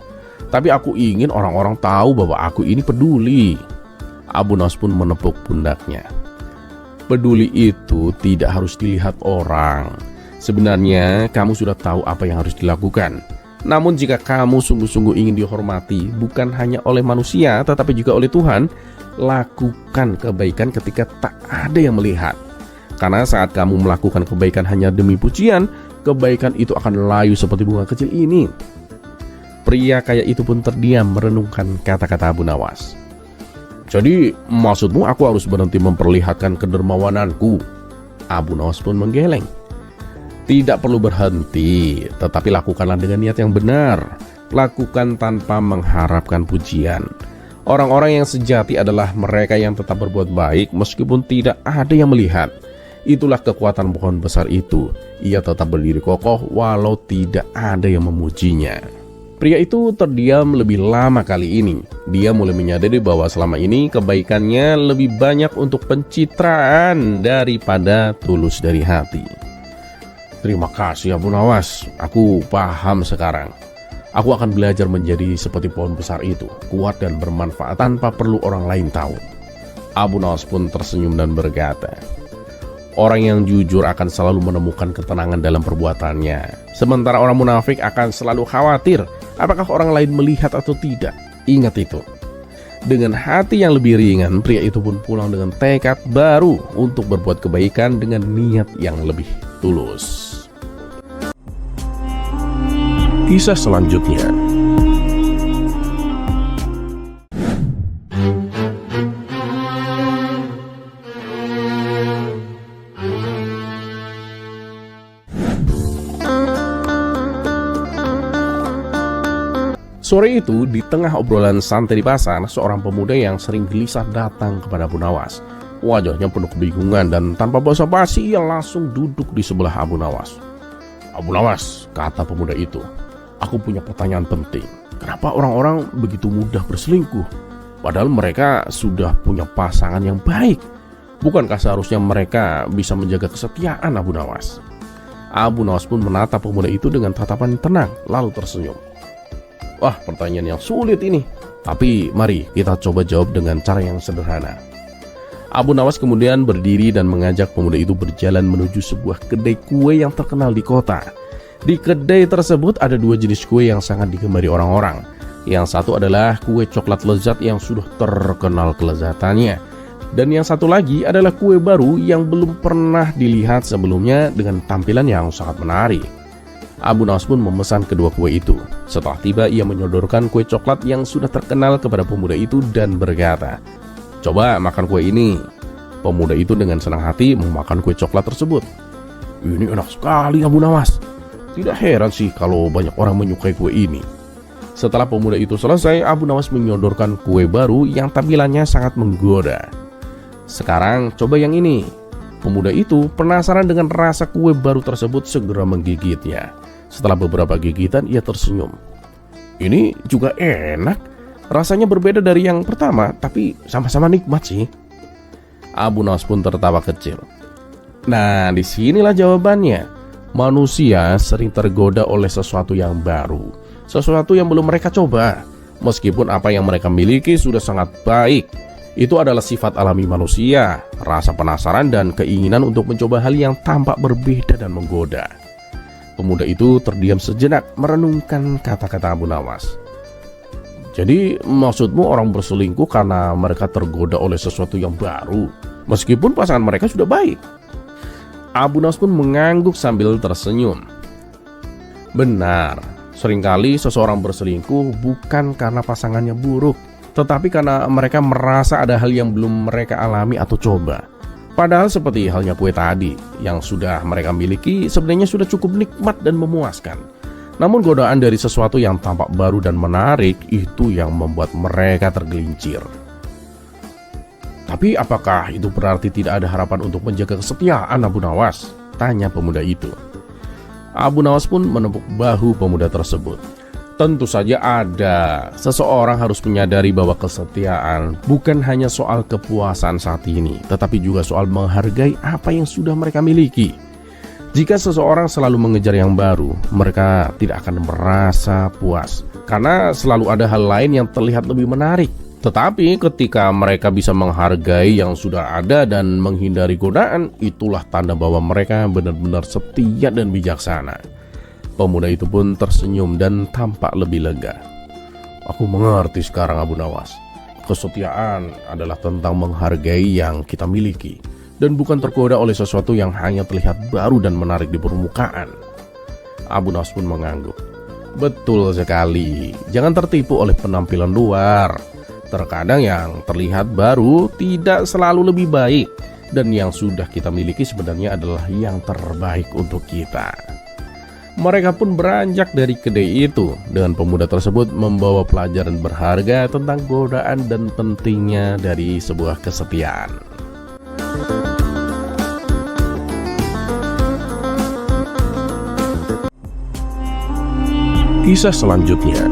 Tapi aku ingin orang-orang tahu bahwa aku ini peduli." Abu Nawas pun menepuk pundaknya. "Peduli itu tidak harus dilihat orang. Sebenarnya kamu sudah tahu apa yang harus dilakukan. Namun jika kamu sungguh-sungguh ingin dihormati bukan hanya oleh manusia tetapi juga oleh Tuhan, lakukan kebaikan ketika tak ada yang melihat. Karena saat kamu melakukan kebaikan hanya demi pujian, kebaikan itu akan layu seperti bunga kecil ini." Pria kaya itu pun terdiam merenungkan kata-kata Abu Nawas. "Jadi maksudmu aku harus berhenti memperlihatkan kedermawananku?" Abu Nawas pun menggeleng. "Tidak perlu berhenti, tetapi lakukanlah dengan niat yang benar. Lakukan tanpa mengharapkan pujian. Orang-orang yang sejati adalah mereka yang tetap berbuat baik meskipun tidak ada yang melihat. Itulah kekuatan pohon besar itu. Ia tetap berdiri kokoh walau tidak ada yang memujinya." Pria itu terdiam lebih lama kali ini. Dia mulai menyadari bahwa selama ini kebaikannya lebih banyak untuk pencitraan daripada tulus dari hati. "Terima kasih Abu Nawas, aku paham sekarang. Aku akan belajar menjadi seperti pohon besar itu, kuat dan bermanfaat tanpa perlu orang lain tahu." Abu Nawas pun tersenyum dan berkata, "Orang yang jujur akan selalu menemukan ketenangan dalam perbuatannya. Sementara orang munafik akan selalu khawatir apakah orang lain melihat atau tidak. Ingat itu." Dengan hati yang lebih ringan, pria itu pun pulang dengan tekad baru untuk berbuat kebaikan dengan niat yang lebih tulus. Kisah selanjutnya. Sore itu, di tengah obrolan santai di pasar, seorang pemuda yang sering gelisah datang kepada Abu Nawas. Wajahnya penuh kebingungan dan tanpa basa-basi ia langsung duduk di sebelah Abu Nawas. "Abu Nawas," kata pemuda itu, "aku punya pertanyaan penting. Kenapa orang-orang begitu mudah berselingkuh? Padahal mereka sudah punya pasangan yang baik. Bukankah seharusnya mereka bisa menjaga kesetiaan, Abu Nawas?" Abu Nawas pun menatap pemuda itu dengan tatapan tenang, lalu tersenyum. "Wah, pertanyaan yang sulit ini. Tapi mari kita coba jawab dengan cara yang sederhana." Abu Nawas kemudian berdiri dan mengajak pemuda itu berjalan menuju sebuah kedai kue yang terkenal di kota. Di kedai tersebut ada dua jenis kue yang sangat digemari orang-orang. Yang satu adalah kue coklat lezat yang sudah terkenal kelezatannya. Dan yang satu lagi adalah kue baru yang belum pernah dilihat sebelumnya dengan tampilan yang sangat menarik. Abu Nawas pun memesan kedua kue itu. Setelah tiba, ia menyodorkan kue coklat yang sudah terkenal kepada pemuda itu dan berkata, "Coba makan kue ini." Pemuda itu dengan senang hati memakan kue coklat tersebut. "Ini enak sekali, Abu Nawas. Tidak heran sih kalau banyak orang menyukai kue ini." Setelah pemuda itu selesai, Abu Nawas menyodorkan kue baru yang tampilannya sangat menggoda. "Sekarang coba yang ini." Pemuda itu penasaran dengan rasa kue baru tersebut, segera menggigitnya. Setelah beberapa gigitan, ia tersenyum. "Ini juga enak. Rasanya berbeda dari yang pertama, tapi sama-sama nikmat sih." Abu Nawas pun tertawa kecil. Nah, disinilah jawabannya. Manusia sering tergoda oleh sesuatu yang baru, sesuatu yang belum mereka coba. Meskipun apa yang mereka miliki sudah sangat baik, itu adalah sifat alami manusia, rasa penasaran dan keinginan untuk mencoba hal yang tampak berbeda dan menggoda. Pemuda itu terdiam sejenak merenungkan kata-kata Abu Nawas. "Jadi maksudmu orang berselingkuh karena mereka tergoda oleh sesuatu yang baru, meskipun pasangan mereka sudah baik?" Abu Nawas pun mengangguk sambil tersenyum. Benar, seringkali seseorang berselingkuh bukan karena pasangannya buruk, tetapi karena mereka merasa ada hal yang belum mereka alami atau coba. Padahal seperti halnya kue tadi, yang sudah mereka miliki sebenarnya sudah cukup nikmat dan memuaskan. Namun godaan dari sesuatu yang tampak baru dan menarik itu yang membuat mereka tergelincir. "Tapi apakah itu berarti tidak ada harapan untuk menjaga kesetiaan, Abu Nawas?" tanya pemuda itu. Abu Nawas pun menepuk bahu pemuda tersebut. "Tentu saja ada. Seseorang harus menyadari bahwa kesetiaan bukan hanya soal kepuasan saat ini, tetapi juga soal menghargai apa yang sudah mereka miliki. Jika seseorang selalu mengejar yang baru, mereka tidak akan merasa puas, karena selalu ada hal lain yang terlihat lebih menarik. Tetapi ketika mereka bisa menghargai yang sudah ada dan menghindari godaan, itulah tanda bahwa mereka benar-benar setia dan bijaksana." Pemuda itu pun tersenyum dan tampak lebih lega. "Aku mengerti sekarang, Abu Nawas. Kesetiaan adalah tentang menghargai yang kita miliki dan bukan tergoda oleh sesuatu yang hanya terlihat baru dan menarik di permukaan." Abu Nawas pun mengangguk. "Betul sekali. Jangan tertipu oleh penampilan luar. Terkadang yang terlihat baru tidak selalu lebih baik, dan yang sudah kita miliki sebenarnya adalah yang terbaik untuk kita." Mereka pun beranjak dari kedai itu dengan pemuda tersebut membawa pelajaran berharga tentang godaan dan pentingnya dari sebuah kesetiaan. Kisah selanjutnya.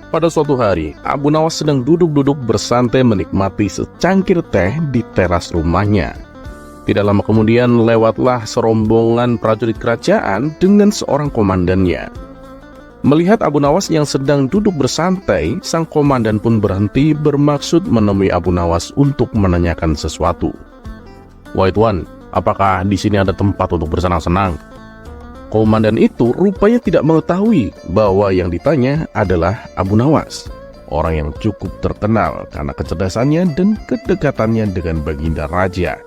Pada suatu hari, Abu Nawas sedang duduk-duduk bersantai menikmati secangkir teh di teras rumahnya. Tidak lama kemudian lewatlah serombongan prajurit kerajaan dengan seorang komandannya. Melihat Abu Nawas yang sedang duduk bersantai, sang komandan pun berhenti bermaksud menemui Abu Nawas untuk menanyakan sesuatu. "Wahai tuan, apakah di sini ada tempat untuk bersenang-senang?" Komandan itu rupanya tidak mengetahui bahwa yang ditanya adalah Abu Nawas, orang yang cukup terkenal karena kecerdasannya dan kedekatannya dengan Baginda Raja,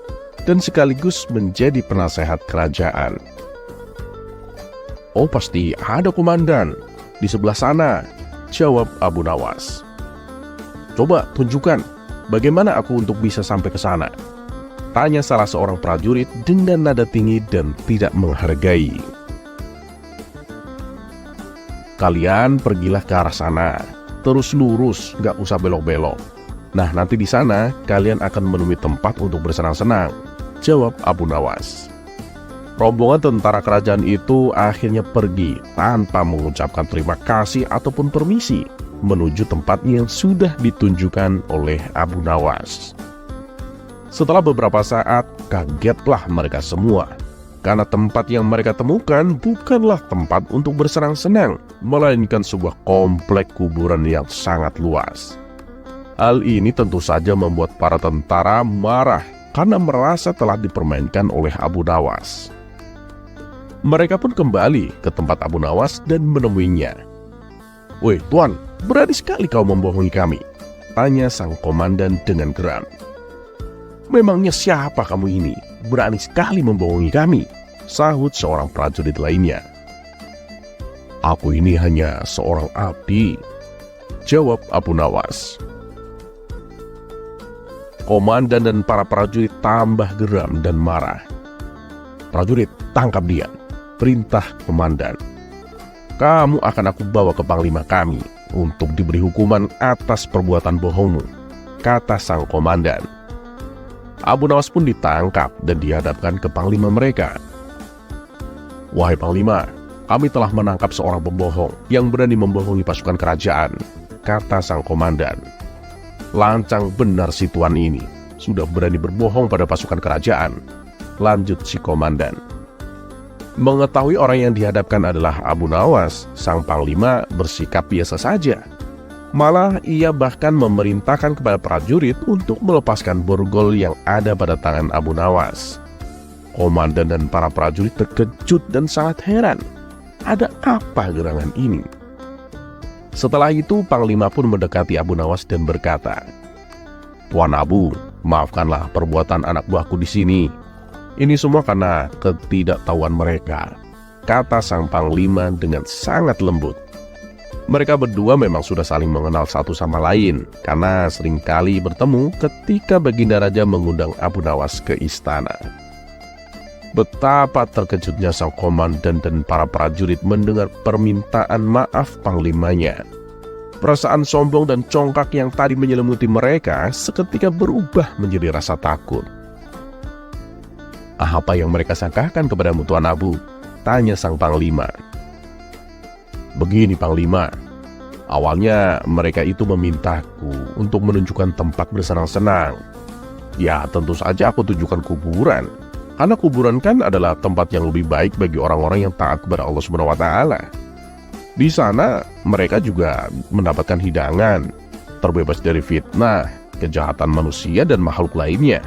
dan sekaligus menjadi penasehat kerajaan. "Oh, pasti ada, komandan. Di sebelah sana." Jawab Abu Nawas. "Coba tunjukkan, bagaimana aku untuk bisa sampai ke sana?" Tanya salah seorang prajurit dengan nada tinggi dan tidak menghargai. "Kalian pergilah ke arah sana, terus lurus, gak usah belok-belok. Nah, nanti di sana kalian akan menemui tempat untuk bersenang-senang," jawab Abu Nawas. Rombongan tentara kerajaan itu akhirnya pergi tanpa mengucapkan terima kasih ataupun permisi menuju tempat yang sudah ditunjukkan oleh Abu Nawas. Setelah beberapa saat, kagetlah mereka semua, karena tempat yang mereka temukan bukanlah tempat untuk bersenang-senang, melainkan sebuah komplek kuburan yang sangat luas. Hal ini tentu saja membuat para tentara marah karena merasa telah dipermainkan oleh Abu Nawas. Mereka pun kembali ke tempat Abu Nawas dan menemuinya. "Woi tuan, berani sekali kau membohongi kami," tanya sang komandan dengan geram. "Memangnya siapa kamu ini? Berani sekali membohongi kami," sahut seorang prajurit lainnya. "Aku ini hanya seorang abdi," jawab Abu Nawas. Komandan dan para prajurit tambah geram dan marah. "Prajurit, tangkap dia," perintah komandan. "Kamu akan aku bawa ke panglima kami untuk diberi hukuman atas perbuatan bohongmu," kata sang komandan. Abu Nawas pun ditangkap dan dihadapkan ke panglima mereka. "Wahai panglima, kami telah menangkap seorang pembohong yang berani membohongi pasukan kerajaan," kata sang komandan. "Lancang benar si tuan ini, sudah berani berbohong pada pasukan kerajaan," lanjut si komandan. Mengetahui orang yang dihadapkan adalah Abu Nawas, sang panglima bersikap biasa saja. Malah ia bahkan memerintahkan kepada prajurit untuk melepaskan borgol yang ada pada tangan Abu Nawas. Komandan dan para prajurit terkejut dan sangat heran. Ada apa gerangan ini? Setelah itu panglima pun mendekati Abu Nawas dan berkata, "Tuan Abu, maafkanlah perbuatan anak buahku di sini. Ini semua karena ketidaktahuan mereka," kata sang panglima dengan sangat lembut. Mereka berdua memang sudah saling mengenal satu sama lain karena seringkali bertemu ketika Baginda Raja mengundang Abu Nawas ke istana. Betapa terkejutnya sang komandan dan para prajurit mendengar permintaan maaf panglimanya. Perasaan sombong dan congkak yang tadi menyelimuti mereka seketika berubah menjadi rasa takut. "Apa yang mereka sangkakan kepadamu, Tuan Abu?" tanya sang panglima. "Begini panglima, awalnya mereka itu memintaku untuk menunjukkan tempat bersenang-senang. Ya tentu saja aku tunjukkan kuburan, karena kuburan kan adalah tempat yang lebih baik bagi orang-orang yang taat kepada Allah SWT. Di sana mereka juga mendapatkan hidangan, terbebas dari fitnah, kejahatan manusia dan makhluk lainnya.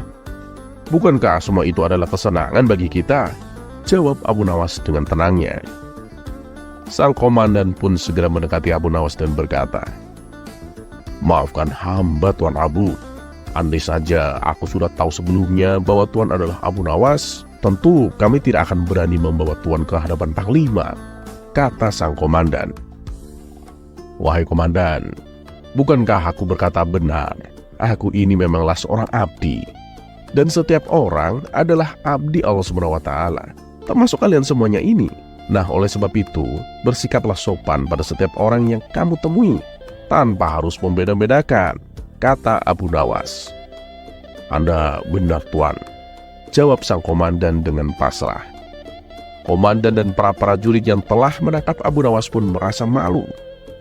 Bukankah semua itu adalah kesenangan bagi kita?" jawab Abu Nawas dengan tenangnya. Sang komandan pun segera mendekati Abu Nawas dan berkata, "Maafkan hamba Tuan Abu. Andai saja aku sudah tahu sebelumnya bahwa Tuan adalah Abu Nawas, tentu kami tidak akan berani membawa Tuan ke hadapan panglima," kata sang komandan. "Wahai komandan, bukankah aku berkata benar? Aku ini memanglah seorang abdi. Dan setiap orang adalah abdi Allah SWT, termasuk kalian semuanya ini. Nah, oleh sebab itu, bersikaplah sopan pada setiap orang yang kamu temui, tanpa harus membeda-bedakan," kata Abu Nawas. "Anda benar Tuan," jawab sang komandan dengan pasrah. Komandan dan para prajurit yang telah menangkap Abu Nawas pun merasa malu.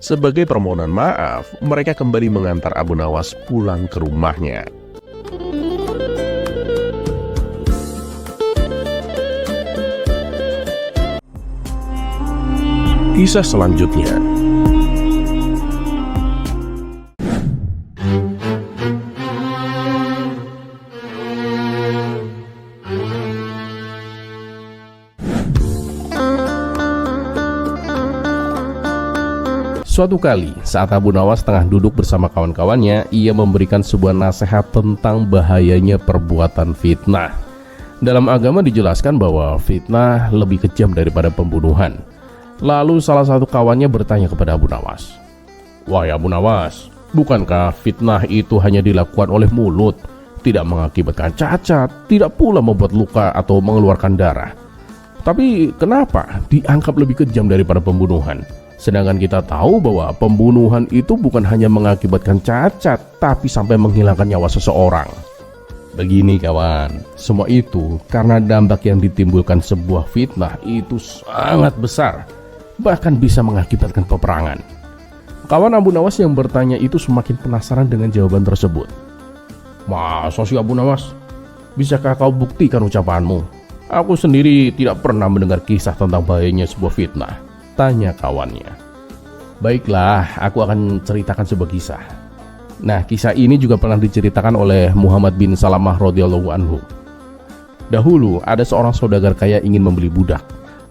Sebagai permohonan maaf, mereka kembali mengantar Abu Nawas pulang ke rumahnya. Kisah selanjutnya. Suatu kali, saat Abu Nawas tengah duduk bersama kawan-kawannya, ia memberikan sebuah nasihat tentang bahayanya perbuatan fitnah. Dalam agama dijelaskan bahwa fitnah lebih kejam daripada pembunuhan. Lalu salah satu kawannya bertanya kepada Abu Nawas, Wahai Abu Nawas, bukankah fitnah itu hanya dilakukan oleh mulut, tidak mengakibatkan cacat, tidak pula membuat luka atau mengeluarkan darah? Tapi kenapa dianggap lebih kejam daripada pembunuhan? Sedangkan kita tahu bahwa pembunuhan itu bukan hanya mengakibatkan cacat, tapi sampai menghilangkan nyawa seseorang. Begini kawan, semua itu karena dampak yang ditimbulkan sebuah fitnah itu sangat besar, bahkan bisa mengakibatkan peperangan. Kawan Abu Nawas yang bertanya itu semakin penasaran dengan jawaban tersebut. Masa sih Abu Nawas? Bisakah kau buktikan ucapanmu? Aku sendiri tidak pernah mendengar kisah tentang bahayanya sebuah fitnah, tanya kawannya. Baiklah, aku akan ceritakan sebuah kisah. Nah, kisah ini juga pernah diceritakan oleh Muhammad bin Salamah radhiyallahu anhu. Dahulu ada seorang saudagar kaya ingin membeli budak.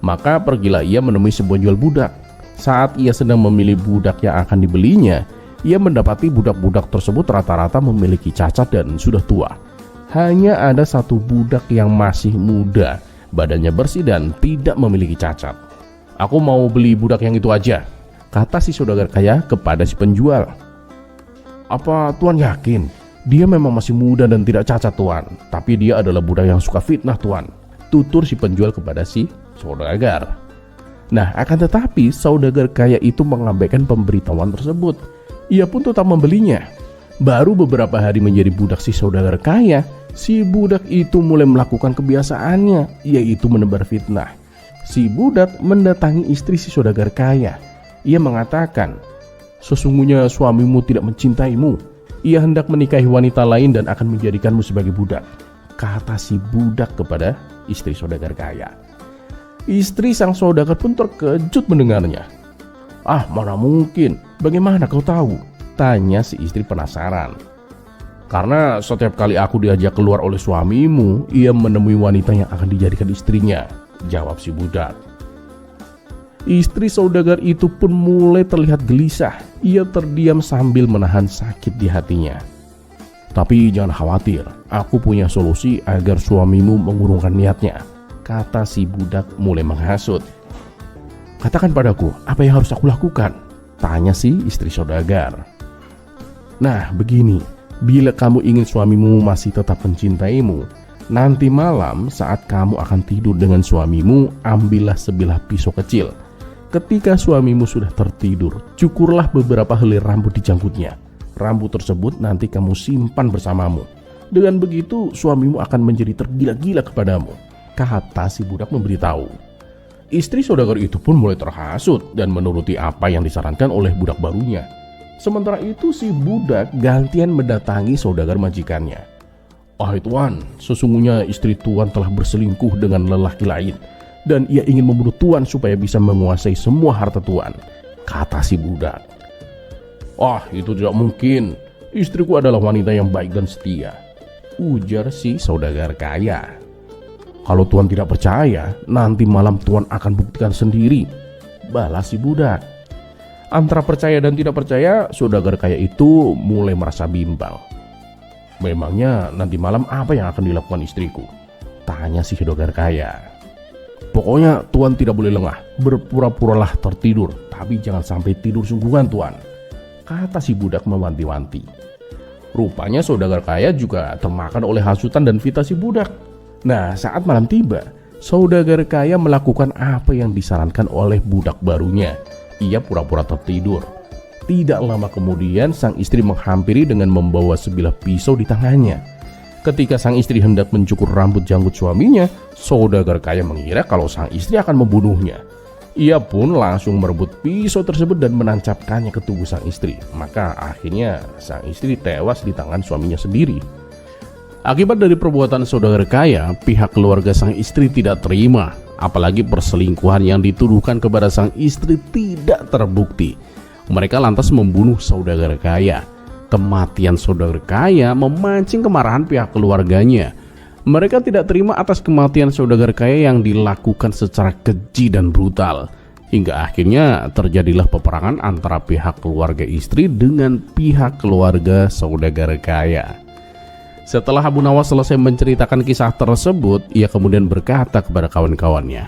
Maka pergilah ia menemui sebuah jual budak. Saat ia sedang memilih budak yang akan dibelinya, ia mendapati budak-budak tersebut rata-rata memiliki cacat dan sudah tua. Hanya ada satu budak yang masih muda, badannya bersih dan tidak memiliki cacat. Aku mau beli budak yang itu aja, kata si saudagar kaya kepada si penjual. Apa tuan yakin? Dia memang masih muda dan tidak cacat tuan, tapi dia adalah budak yang suka fitnah tuan, tutur si penjual kepada si saudagar. Nah, akan tetapi saudagar kaya itu mengabaikan pemberitahuan tersebut. Ia pun tetap membelinya. Baru beberapa hari menjadi budak si saudagar kaya, si budak itu mulai melakukan kebiasaannya, yaitu menebar fitnah. Si budak mendatangi istri si saudagar kaya. Ia mengatakan, sesungguhnya suamimu tidak mencintaimu. Ia hendak menikahi wanita lain dan akan menjadikanmu sebagai budak, kata si budak kepada istri saudagar kaya. Istri sang saudagar pun terkejut mendengarnya. Ah, mana mungkin? Bagaimana kau tahu? Tanya si istri penasaran. Karena setiap kali aku diajak keluar oleh suamimu, ia menemui wanita yang akan dijadikan istrinya, jawab si budak. Istri saudagar itu pun mulai terlihat gelisah. Ia terdiam sambil menahan sakit di hatinya. Tapi jangan khawatir, aku punya solusi agar suamimu mengurungkan niatnya, kata si budak mulai menghasut. Katakan padaku, apa yang harus aku lakukan? Tanya si istri saudagar. Nah, begini, bila kamu ingin suamimu masih tetap mencintaimu, nanti malam saat kamu akan tidur dengan suamimu, ambillah sebilah pisau kecil. Ketika suamimu sudah tertidur, cukurlah beberapa helai rambut di janggutnya. Rambut tersebut nanti kamu simpan bersamamu. Dengan begitu, suamimu akan menjadi tergila-gila kepadamu, kata si budak memberitahu. Istri saudagar itu pun mulai terhasut dan menuruti apa yang disarankan oleh budak barunya. Sementara itu si budak gantian mendatangi saudagar majikannya. "Wahai tuan, sesungguhnya istri tuan telah berselingkuh dengan lelaki lain, dan ia ingin membunuh tuan supaya bisa menguasai semua harta tuan," kata si budak. "Wah, itu tidak mungkin. Istriku adalah wanita yang baik dan setia," ujar si saudagar kaya. "Kalau tuan tidak percaya, nanti malam tuan akan buktikan sendiri," balas si budak. Antara percaya dan tidak percaya, saudagar kaya itu mulai merasa bimbang. "Memangnya nanti malam apa yang akan dilakukan istriku?" tanya si saudagar kaya. "Pokoknya tuan tidak boleh lengah, berpura-puralah tertidur, tapi jangan sampai tidur sungguhan tuan," kata si budak mewanti-wanti. Rupanya saudagar kaya juga termakan oleh hasutan dan fitnah si budak. Nah, saat malam tiba, saudagar kaya melakukan apa yang disarankan oleh budak barunya. Ia pura-pura tertidur. Tidak lama kemudian sang istri menghampiri dengan membawa sebilah pisau di tangannya. Ketika sang istri hendak mencukur rambut janggut suaminya, saudagar kaya mengira kalau sang istri akan membunuhnya. Ia pun langsung merebut pisau tersebut dan menancapkannya ke tubuh sang istri. Maka akhirnya sang istri tewas di tangan suaminya sendiri. Akibat dari perbuatan saudagar kaya, pihak keluarga sang istri tidak terima. Apalagi perselingkuhan yang dituduhkan kepada sang istri tidak terbukti. Mereka lantas membunuh saudagar kaya. Kematian saudagar kaya memancing kemarahan pihak keluarganya. Mereka tidak terima atas kematian saudagar kaya yang dilakukan secara keji dan brutal. Hingga akhirnya terjadilah peperangan antara pihak keluarga istri dengan pihak keluarga saudagar kaya. Setelah Abu Nawas selesai menceritakan kisah tersebut, ia kemudian berkata kepada kawan-kawannya,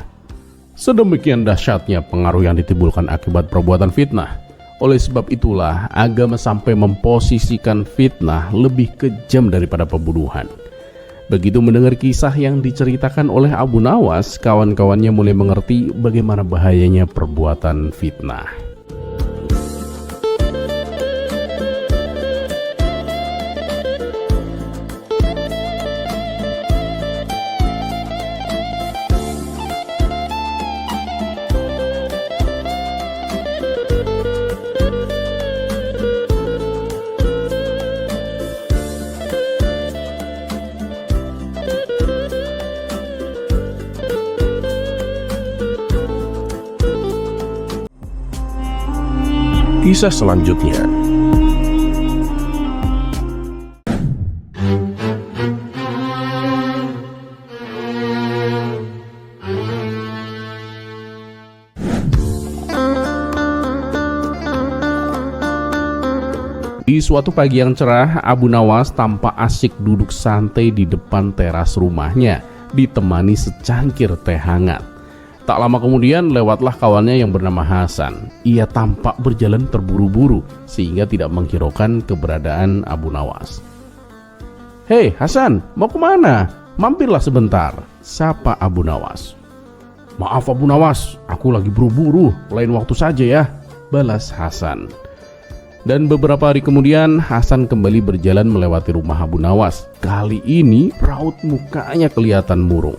"Sedemikian dahsyatnya pengaruh yang ditimbulkan akibat perbuatan fitnah. Oleh sebab itulah agama sampai memposisikan fitnah lebih kejam daripada pembunuhan. Begitu mendengar kisah yang diceritakan oleh Abu Nawas, kawan-kawannya mulai mengerti bagaimana bahayanya perbuatan fitnah. Kisah selanjutnya. Di suatu pagi yang cerah, Abu Nawas tampak asyik duduk santai di depan teras rumahnya, ditemani secangkir teh hangat. Tak lama kemudian lewatlah kawannya yang bernama Hasan. Ia tampak berjalan terburu-buru sehingga tidak menghiraukan keberadaan Abu Nawas. "Hei Hasan, mau kemana? Mampirlah sebentar," sapa Abu Nawas. "Maaf Abu Nawas, aku lagi buru-buru, lain waktu saja ya," balas Hasan. Dan beberapa hari kemudian Hasan kembali berjalan melewati rumah Abu Nawas. Kali ini raut mukanya kelihatan murung.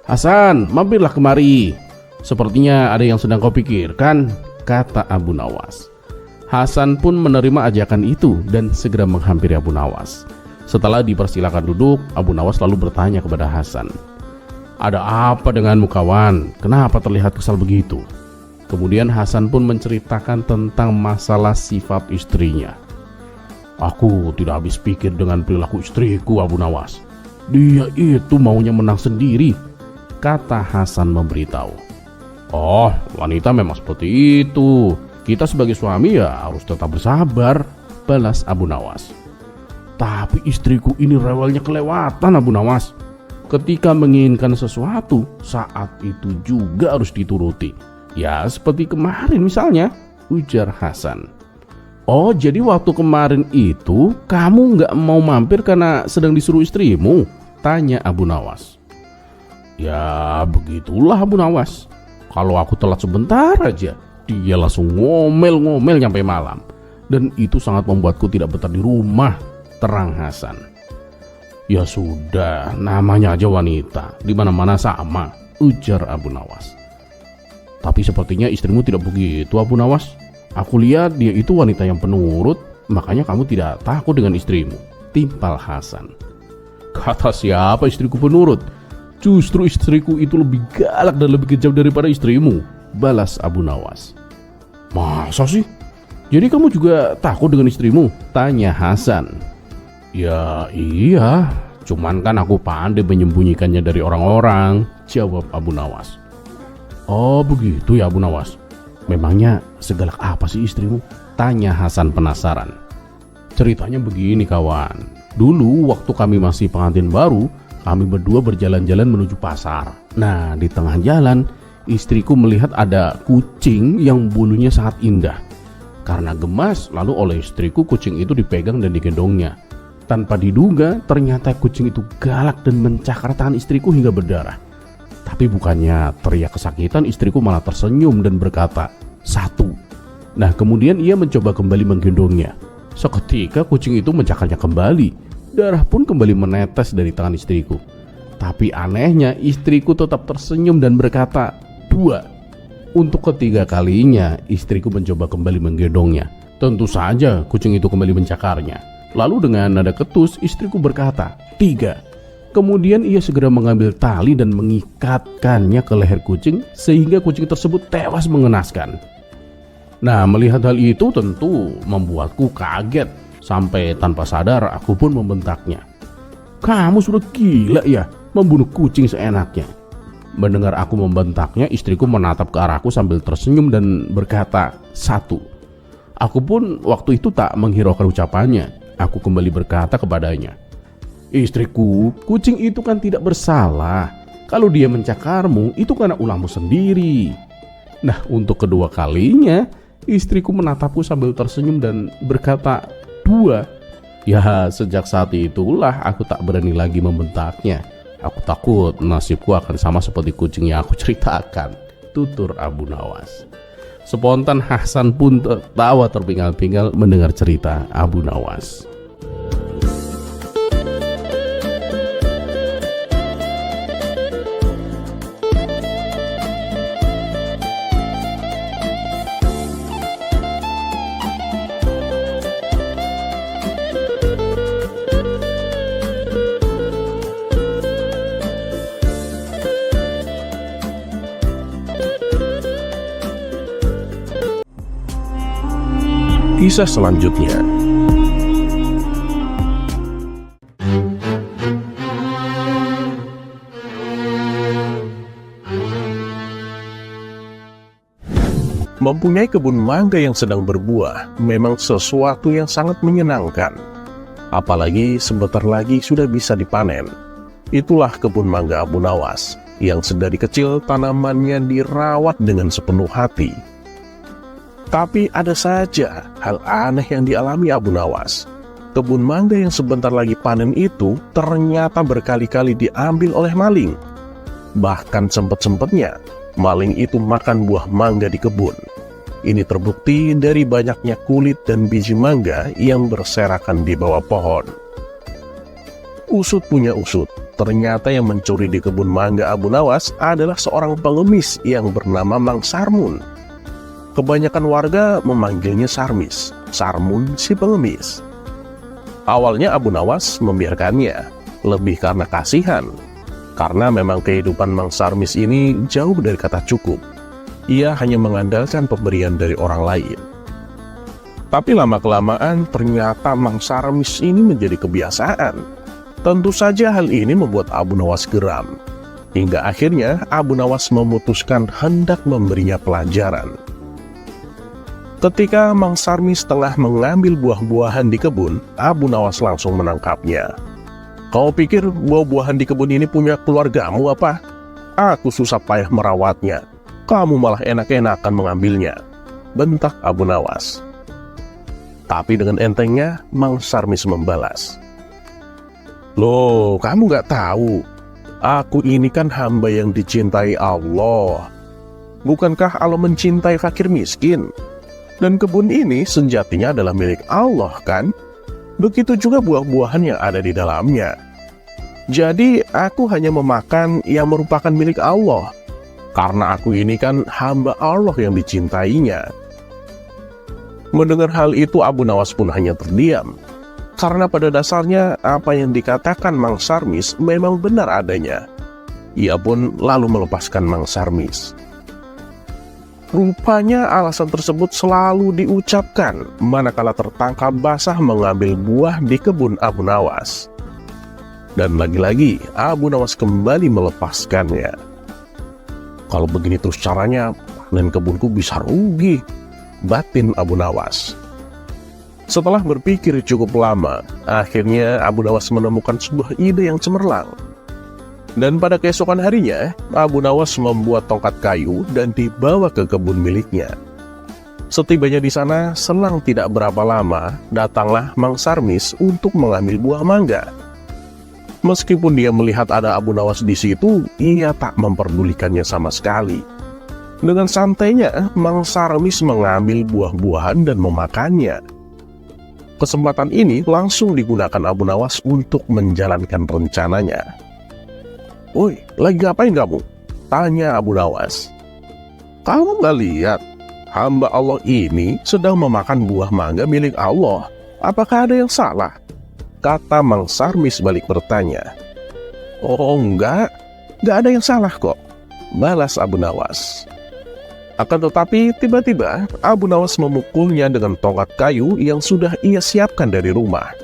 "Hasan, mampirlah kemari. Sepertinya ada yang sedang kau pikirkan," kata Abu Nawas. Hasan pun menerima ajakan itu dan segera menghampiri Abu Nawas. Setelah dipersilakan duduk, Abu Nawas lalu bertanya kepada Hasan, "Ada apa denganmu kawan? Kenapa terlihat kesal begitu?" Kemudian Hasan pun menceritakan tentang masalah sifat istrinya. "Aku tidak habis pikir dengan perilaku istriku, Abu Nawas. Dia itu maunya menang sendiri," kata Hasan memberitahu. "Oh, wanita memang seperti itu. Kita sebagai suami ya harus tetap bersabar," balas Abu Nawas. "Tapi istriku ini rewelnya kelewatan, Abu Nawas. Ketika menginginkan sesuatu, saat itu juga harus dituruti. Ya seperti kemarin misalnya," ujar Hasan. "Oh, jadi waktu kemarin itu kamu nggak mau mampir karena sedang disuruh istrimu?" tanya Abu Nawas. "Ya begitulah Abu Nawas. Kalau aku telat sebentar aja, dia langsung ngomel-ngomel sampai malam. Dan itu sangat membuatku tidak betah di rumah," terang Hasan. "Ya sudah, namanya aja wanita, di mana-mana sama," ujar Abu Nawas. "Tapi sepertinya istrimu tidak begitu, Abu Nawas. Aku lihat dia itu wanita yang penurut, makanya kamu tidak takut dengan istrimu," timpal Hasan. "Kata siapa istriku penurut? Justru istriku itu lebih galak dan lebih kejam daripada istrimu," balas Abu Nawas. "Masa sih? Jadi kamu juga takut dengan istrimu?" tanya Hasan. "Ya iya, cuman kan aku pandai menyembunyikannya dari orang-orang," jawab Abu Nawas. "Oh begitu ya Abu Nawas. Memangnya segalak apa sih istrimu?" tanya Hasan penasaran. "Ceritanya begini kawan. Dulu waktu kami masih pengantin baru, kami berdua berjalan-jalan menuju pasar. Nah, di tengah jalan, istriku melihat ada kucing yang bulunya sangat indah. Karena gemas, lalu oleh istriku kucing itu dipegang dan digendongnya. Tanpa diduga, ternyata kucing itu galak dan mencakar tangan istriku hingga berdarah. Tapi bukannya teriak kesakitan, istriku malah tersenyum dan berkata, 1. Nah, kemudian ia mencoba kembali menggendongnya. Seketika kucing itu mencakarnya kembali. Darah pun kembali menetes dari tangan istriku. Tapi anehnya istriku tetap tersenyum dan berkata, 2. Untuk ketiga kalinya istriku mencoba kembali menggendongnya. Tentu saja kucing itu kembali mencakarnya. Lalu dengan nada ketus istriku berkata, 3. Kemudian ia segera mengambil tali dan mengikatkannya ke leher kucing sehingga kucing tersebut tewas mengenaskan. Nah, melihat hal itu tentu membuatku kaget. Sampai tanpa sadar aku pun membentaknya. 'Kamu sudah gila ya, membunuh kucing seenaknya.' Mendengar aku membentaknya, istriku menatap ke arahku sambil tersenyum dan berkata, 1. Aku pun waktu itu tak menghiraukan ucapannya. Aku kembali berkata kepadanya, 'Istriku, kucing itu kan tidak bersalah. Kalau dia mencakarmu, itu karena ulahmu sendiri.' Nah, untuk kedua kalinya, Istriku menatapku sambil tersenyum dan berkata, 2. Ya, sejak saat itulah aku tak berani lagi membentaknya. Aku takut nasibku akan sama seperti kucing yang aku ceritakan, tutur Abu Nawas. Spontan Hasan pun tertawa terpinggal-pinggal mendengar cerita Abu Nawas. Kisah selanjutnya. Mempunyai kebun mangga yang sedang berbuah memang sesuatu yang sangat menyenangkan. Apalagi sebentar lagi sudah bisa dipanen. Itulah kebun mangga Abu Nawas yang sedari kecil tanamannya dirawat dengan sepenuh hati. Tapi ada saja hal aneh yang dialami Abu Nawas. Kebun mangga yang sebentar lagi panen itu ternyata berkali-kali diambil oleh maling. Bahkan sempat-sempatnya maling itu makan buah mangga di kebun. Ini terbukti dari banyaknya kulit dan biji mangga yang berserakan di bawah pohon. Usut punya usut, ternyata yang mencuri di kebun mangga Abu Nawas adalah seorang pengemis yang bernama Mang Sarmun. Kebanyakan warga memanggilnya Sarmis, Sarmun si pengemis. Awalnya Abu Nawas membiarkannya, lebih karena kasihan. Karena memang kehidupan Mang Sarmis ini jauh dari kata cukup. Ia hanya mengandalkan pemberian dari orang lain. Tapi lama-kelamaan ternyata Mang Sarmis ini menjadi kebiasaan. Tentu saja hal ini membuat Abu Nawas geram. Hingga akhirnya Abu Nawas memutuskan hendak memberinya pelajaran. Ketika Mang Sarmis tengah mengambil buah-buahan di kebun, Abu Nawas langsung menangkapnya. Kau pikir buah-buahan di kebun ini punya keluargamu apa? Aku susah payah merawatnya. Kamu malah enak-enakan mengambilnya, bentak Abu Nawas. Tapi dengan entengnya, Mang Sarmis membalas. Loh, kamu gak tahu? Aku ini kan hamba yang dicintai Allah. Bukankah Allah mencintai fakir miskin? Dan kebun ini sejatinya adalah milik Allah kan? Begitu juga buah-buahan yang ada di dalamnya. Jadi aku hanya memakan yang merupakan milik Allah. Karena aku ini kan hamba Allah yang dicintainya. Mendengar hal itu Abu Nawas pun hanya terdiam. Karena pada dasarnya apa yang dikatakan Mang Sarmis memang benar adanya. Ia pun lalu melepaskan Mang Sarmis. Rupanya alasan tersebut selalu diucapkan manakala tertangkap basah mengambil buah di kebun Abu Nawas. Dan lagi-lagi Abu Nawas kembali melepaskannya. Kalau begini terus caranya, panen kebunku bisa rugi, batin Abu Nawas. Setelah berpikir cukup lama, akhirnya Abu Nawas menemukan sebuah ide yang cemerlang. Dan pada keesokan harinya, Abu Nawas membuat tongkat kayu dan dibawa ke kebun miliknya. Setibanya di sana, selang tidak berapa lama, datanglah Mang Sarmis untuk mengambil buah mangga. Meskipun dia melihat ada Abu Nawas di situ, ia tak memperdulikannya sama sekali. Dengan santainya, Mang Sarmis mengambil buah-buahan dan memakannya. Kesempatan ini langsung digunakan Abu Nawas untuk menjalankan rencananya. Woi, lagi ngapain kamu? Tanya Abu Nawas. Kamu gak lihat? Hamba Allah ini sedang memakan buah mangga milik Allah. Apakah ada yang salah? Kata Mang Sarmis balik bertanya. Oh enggak ada yang salah kok, balas Abu Nawas. Akan tetapi tiba-tiba Abu Nawas memukulnya dengan tongkat kayu yang sudah ia siapkan dari rumah.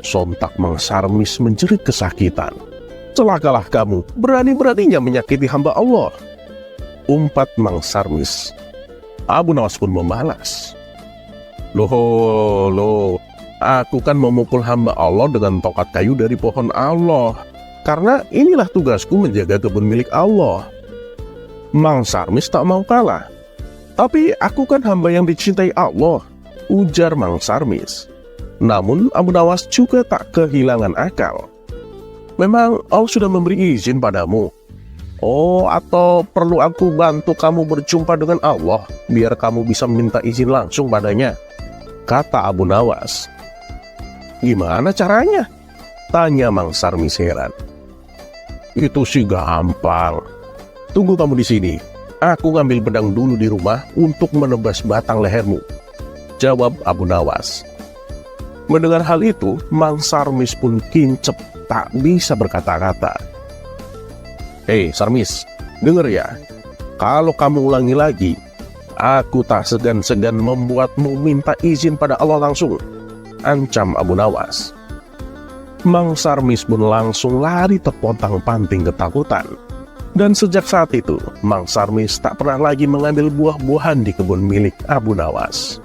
Sontak Mang Sarmis menjerit kesakitan. Celakalah kamu, berani-beraninya menyakiti hamba Allah, umpat Mang Sarmis. Abu Nawas pun membalas. Loh, aku kan memukul hamba Allah dengan tongkat kayu dari pohon Allah. Karena inilah tugasku menjaga kebun milik Allah. Mang Sarmis tak mau kalah. Tapi aku kan hamba yang dicintai Allah, ujar Mang Sarmis. Namun Abu Nawas juga tak kehilangan akal. Memang Allah sudah memberi izin padamu? Oh, atau perlu aku bantu kamu berjumpa dengan Allah, biar kamu bisa minta izin langsung padanya? Kata Abu Nawas. Gimana caranya? Tanya Mang Sarmis heran. Itu sih gampang. Tunggu kamu di sini. Aku ngambil pedang dulu di rumah untuk menebas batang lehermu, jawab Abu Nawas. Mendengar hal itu, Mang Sarmis pun kincep, tak bisa berkata-kata. Hei Sarmis, denger ya. Kalau kamu ulangi lagi, aku tak segan-segan membuatmu minta izin pada Allah langsung, ancam Abu Nawas. Mang Sarmis pun langsung lari terpontang-panting ketakutan. Dan sejak saat itu, Mang Sarmis tak pernah lagi mengambil buah-buahan di kebun milik Abu Nawas.